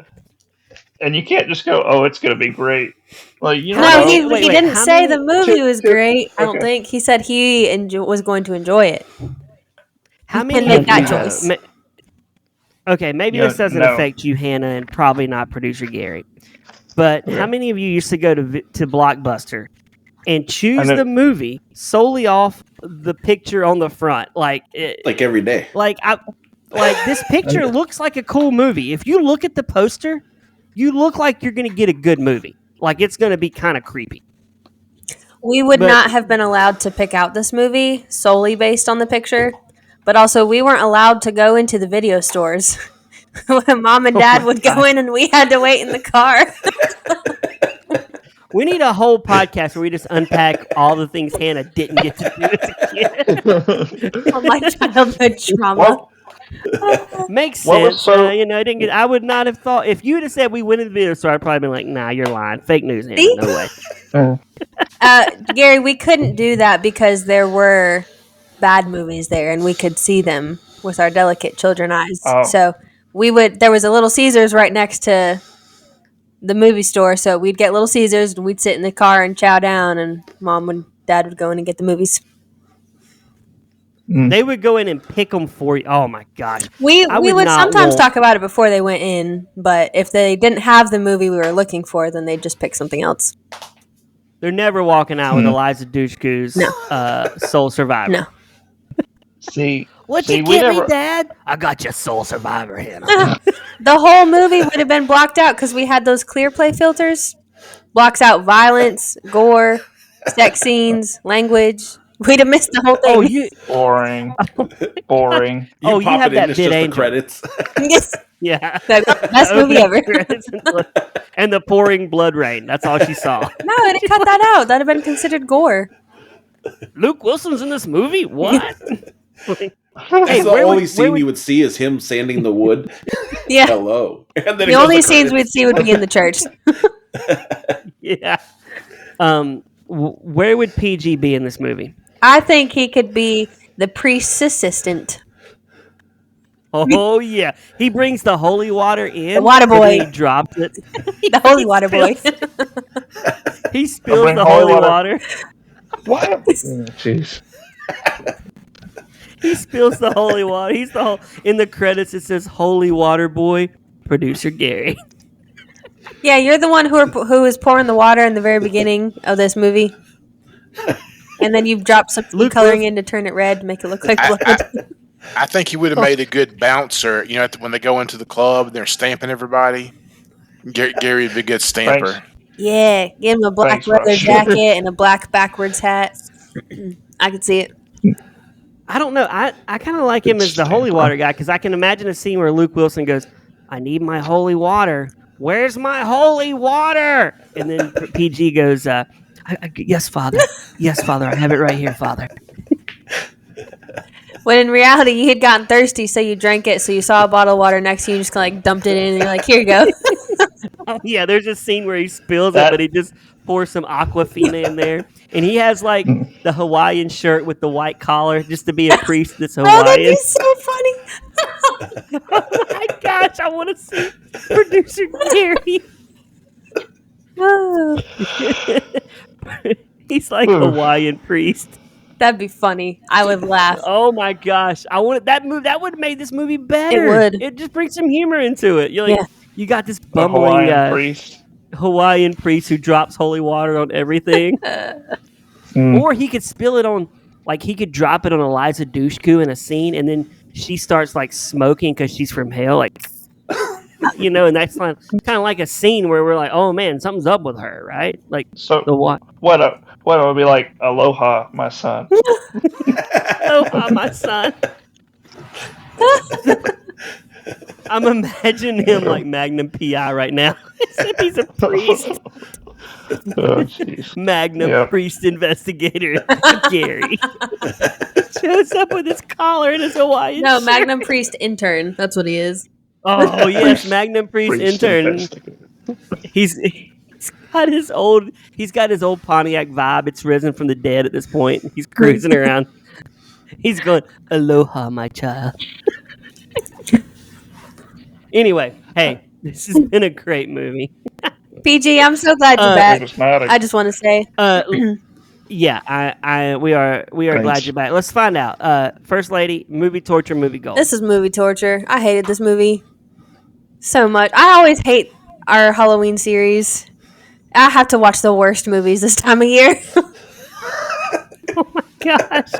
And you can't just go, oh, it's going to be great. Like, you know. No, he didn't say the movie was great. I don't think. He said he was going to enjoy it. How many make that choice? Okay, maybe this doesn't affect you, Hannah, and probably not producer Gary. But how many of you used to go to Blockbuster and choose the movie solely off the picture on the front? Like every day. Like Like, this picture looks like a cool movie. If you look at the poster, you look like you're going to get a good movie. Like, it's going to be kind of creepy. We would not have been allowed to pick out this movie solely based on the picture, but also we weren't allowed to go into the video stores. When Mom and Dad would go in and we had to wait in the car. We need a whole podcast where we just unpack all the things Hannah didn't get to do as a kid. Oh, my childhood trauma. Makes sense. I would not have thought, if you would have said we went to the video store, I'd probably been like, nah, you're lying. Fake news, Hannah. No way. Gary, we couldn't do that because there were bad movies there and we could see them with our delicate children eyes. Oh. So there was a Little Caesars right next to the movie store, so we'd get Little Caesars and we'd sit in the car and chow down, and Mom and Dad would go in and get the movies. They would go in and pick them for you. Oh my gosh. We would sometimes talk about it before they went in, but if they didn't have the movie we were looking for, then they'd just pick something else. They're never walking out with Eliza Dushku's Soul Survivor. No. What'd you get me, Dad? I got you Soul Survivor, Hannah. The whole movie would have been blocked out because we had those clear play filters. Blocks out violence, gore, sex scenes, language. We'd have missed the whole thing. Boring. Boring. You have that it's bit, just Angel. the credits. Yes. Yeah. Best movie ever. And the pouring blood rain. That's all she saw. No, it cut that out. That'd have been considered gore. Luke Wilson's in this movie? What? That's the only scene you would see is him sanding the wood. Yeah. Hello. And then the only scenes we'd see would be in the church. Yeah. Where would PG be in this movie? I think he could be the priest's assistant. Oh, yeah. He brings the holy water in. The water boy. He drops it. The holy water boy. He spills the holy water. What? Jeez. He spills the holy water. He's the in the credits. It says "Holy Water Boy," producer Gary. Yeah, you're the one who is pouring the water in the very beginning of this movie, and then you've dropped some food coloring in to turn it red, to make it look like blood. I think he would have made a good bouncer. You know, when they go into the club and they're stamping everybody, Gary would be a good stamper. Thanks. Yeah, give him a black leather jacket and a black backwards hat. I could see it. I don't know. I kind of like him as the holy water guy because I can imagine a scene where Luke Wilson goes, "I need my holy water. Where's my holy water?" And then PG goes, "Yes, Father. Yes, Father. I have it right here, Father." When in reality, you had gotten thirsty, so you drank it. So you saw a bottle of water next to you, and just kind of like dumped it in, and you're like, "Here you go." Oh, yeah, there's a scene where he spills it, but he just pours some Aquafina in there. And he has like the Hawaiian shirt with the white collar just to be a priest that's Hawaiian. Oh, that'd be so funny. Oh my gosh, I want to see producer Gary. Oh. He's like Hawaiian priest. That'd be funny. I would laugh. Oh my gosh, I want that movie. That would have made this movie better. It would. It just brings some humor into it. You're like, you got this bumbling Hawaiian priest who drops holy water on everything. Or he could spill it on, like he could drop it on Eliza Dushku in a scene, and then she starts like smoking because she's from hell, like, you know, and that's kind of like a scene where we're like, oh man, something's up with her, right? Like, so the what? What it would be like, aloha, my son. Aloha, my son. I'm imagining him like Magnum PI right now. Except he's a priest. Oh, jeez. Magnum priest investigator Gary shows up with his collar and his Hawaiian shirt. Magnum priest intern. That's what he is. Oh yes, Magnum priest intern. He's got his old Pontiac vibe. It's risen from the dead at this point. He's cruising around. He's going, "Aloha, my child." Anyway, hey, this has been a great movie. PG, I'm so glad you're back. I just want to say, yeah, we are glad you're back. Let's find out. First Lady, movie torture, movie gold. This is movie torture. I hated this movie so much. I always hate our Halloween series. I have to watch the worst movies this time of year. Oh my gosh!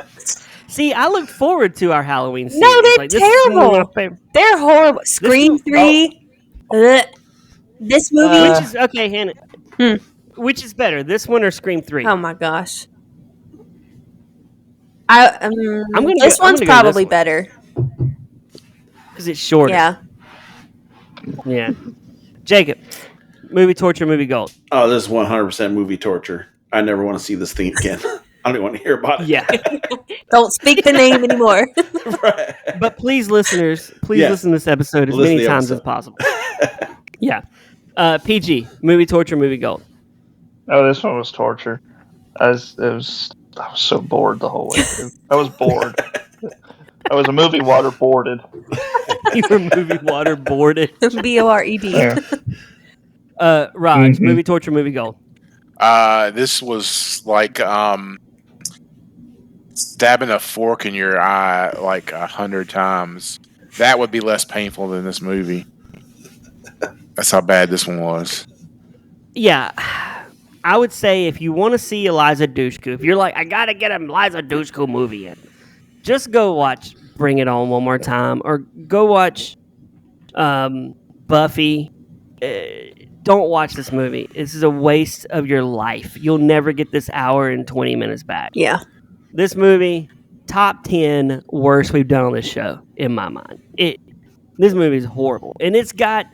See, I look forward to our Halloween series. No, they're like, this is one of my terrible. favorite. They're horrible. Scream 3. Ugh. This movie. Which is okay, Hannah. Hmm. Which is better, this one or Scream 3? Oh my gosh. This one's probably better. Because it's shorter. Yeah. Yeah. Jacob, movie torture, movie gold. Oh, this is 100% movie torture. I never want to see this thing again. I don't even want to hear about it. Yeah. Don't speak the name anymore. Right. But please, listeners, listen to this episode as many times as possible. Yeah. PG, movie torture, movie gold. Oh, this one was torture. I was so bored the whole way through. I was bored. I was a movie waterboarded. You were movie waterboarded. BORED. Yeah. Raj, movie torture, movie gold. This was like stabbing a fork in your eye like 100 times. That would be less painful than this movie. That's how bad this one was. Yeah. I would say if you want to see Eliza Dushku, if you're like, I got to get an Eliza Dushku movie in, just go watch Bring It On one more time, or go watch Buffy. Don't watch this movie. This is a waste of your life. You'll never get this hour and 20 minutes back. Yeah. This movie, top 10 worst we've done on this show, in my mind. This movie is horrible. And it's got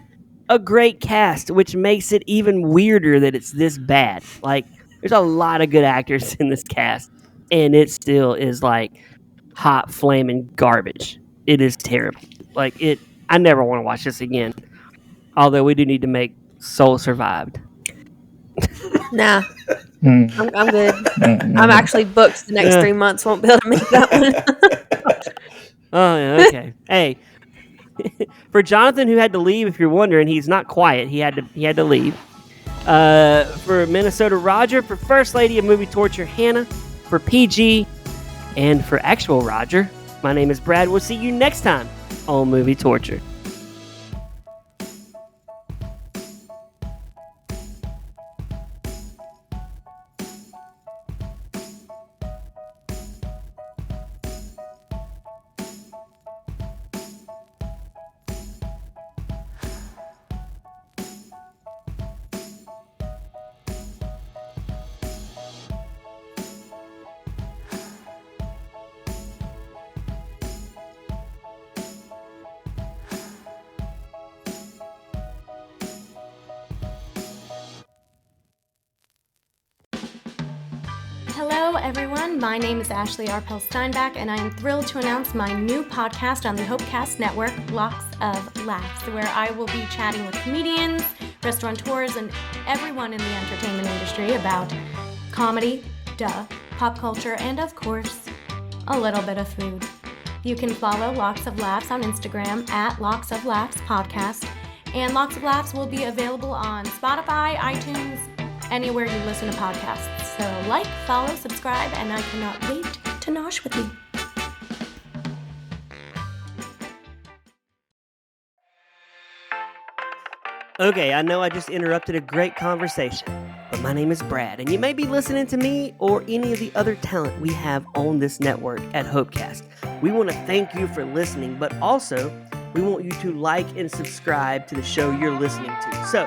a great cast, which makes it even weirder that it's this bad. Like, there's a lot of good actors in this cast, and it still is like hot flaming garbage. It is terrible. Like, I never want to watch this again. Although we do need to make Soul Survived. Nah. I'm good. I'm actually booked the next 3 months. Won't be able to make that one. Oh, yeah, okay. Hey, for Jonathan, who had to leave, if you're wondering, he's not quiet. He had to leave. For Minnesota Roger, for First Lady of Movie Torture, Hannah, for PG, and for actual Roger, my name is Brad. We'll see you next time on Movie Torture. Hello, everyone. My name is Ashley Arpel Steinbach, and I am thrilled to announce my new podcast on the Hopecast Network, Locks of Laughs, where I will be chatting with comedians, restaurateurs, and everyone in the entertainment industry about comedy, pop culture, and of course, a little bit of food. You can follow Locks of Laughs on Instagram at Locks of Laughs Podcast, and Locks of Laughs will be available on Spotify, iTunes, anywhere you listen to podcasts. So like, follow, subscribe, and I cannot wait to nosh with you. Okay, I know I just interrupted a great conversation, but my name is Brad, and you may be listening to me or any of the other talent we have on this network at Hopecast. We want to thank you for listening, but also we want you to like and subscribe to the show you're listening to. So,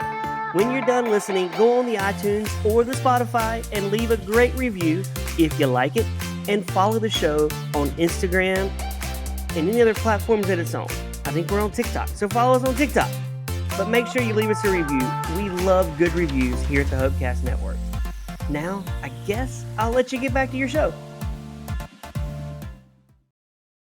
when you're done listening, go on the iTunes or the Spotify and leave a great review if you like it, and follow the show on Instagram and any other platforms that it's on. I think we're on TikTok, so follow us on TikTok. But make sure you leave us a review. We love good reviews here at the Hopecast Network. Now, I guess I'll let you get back to your show.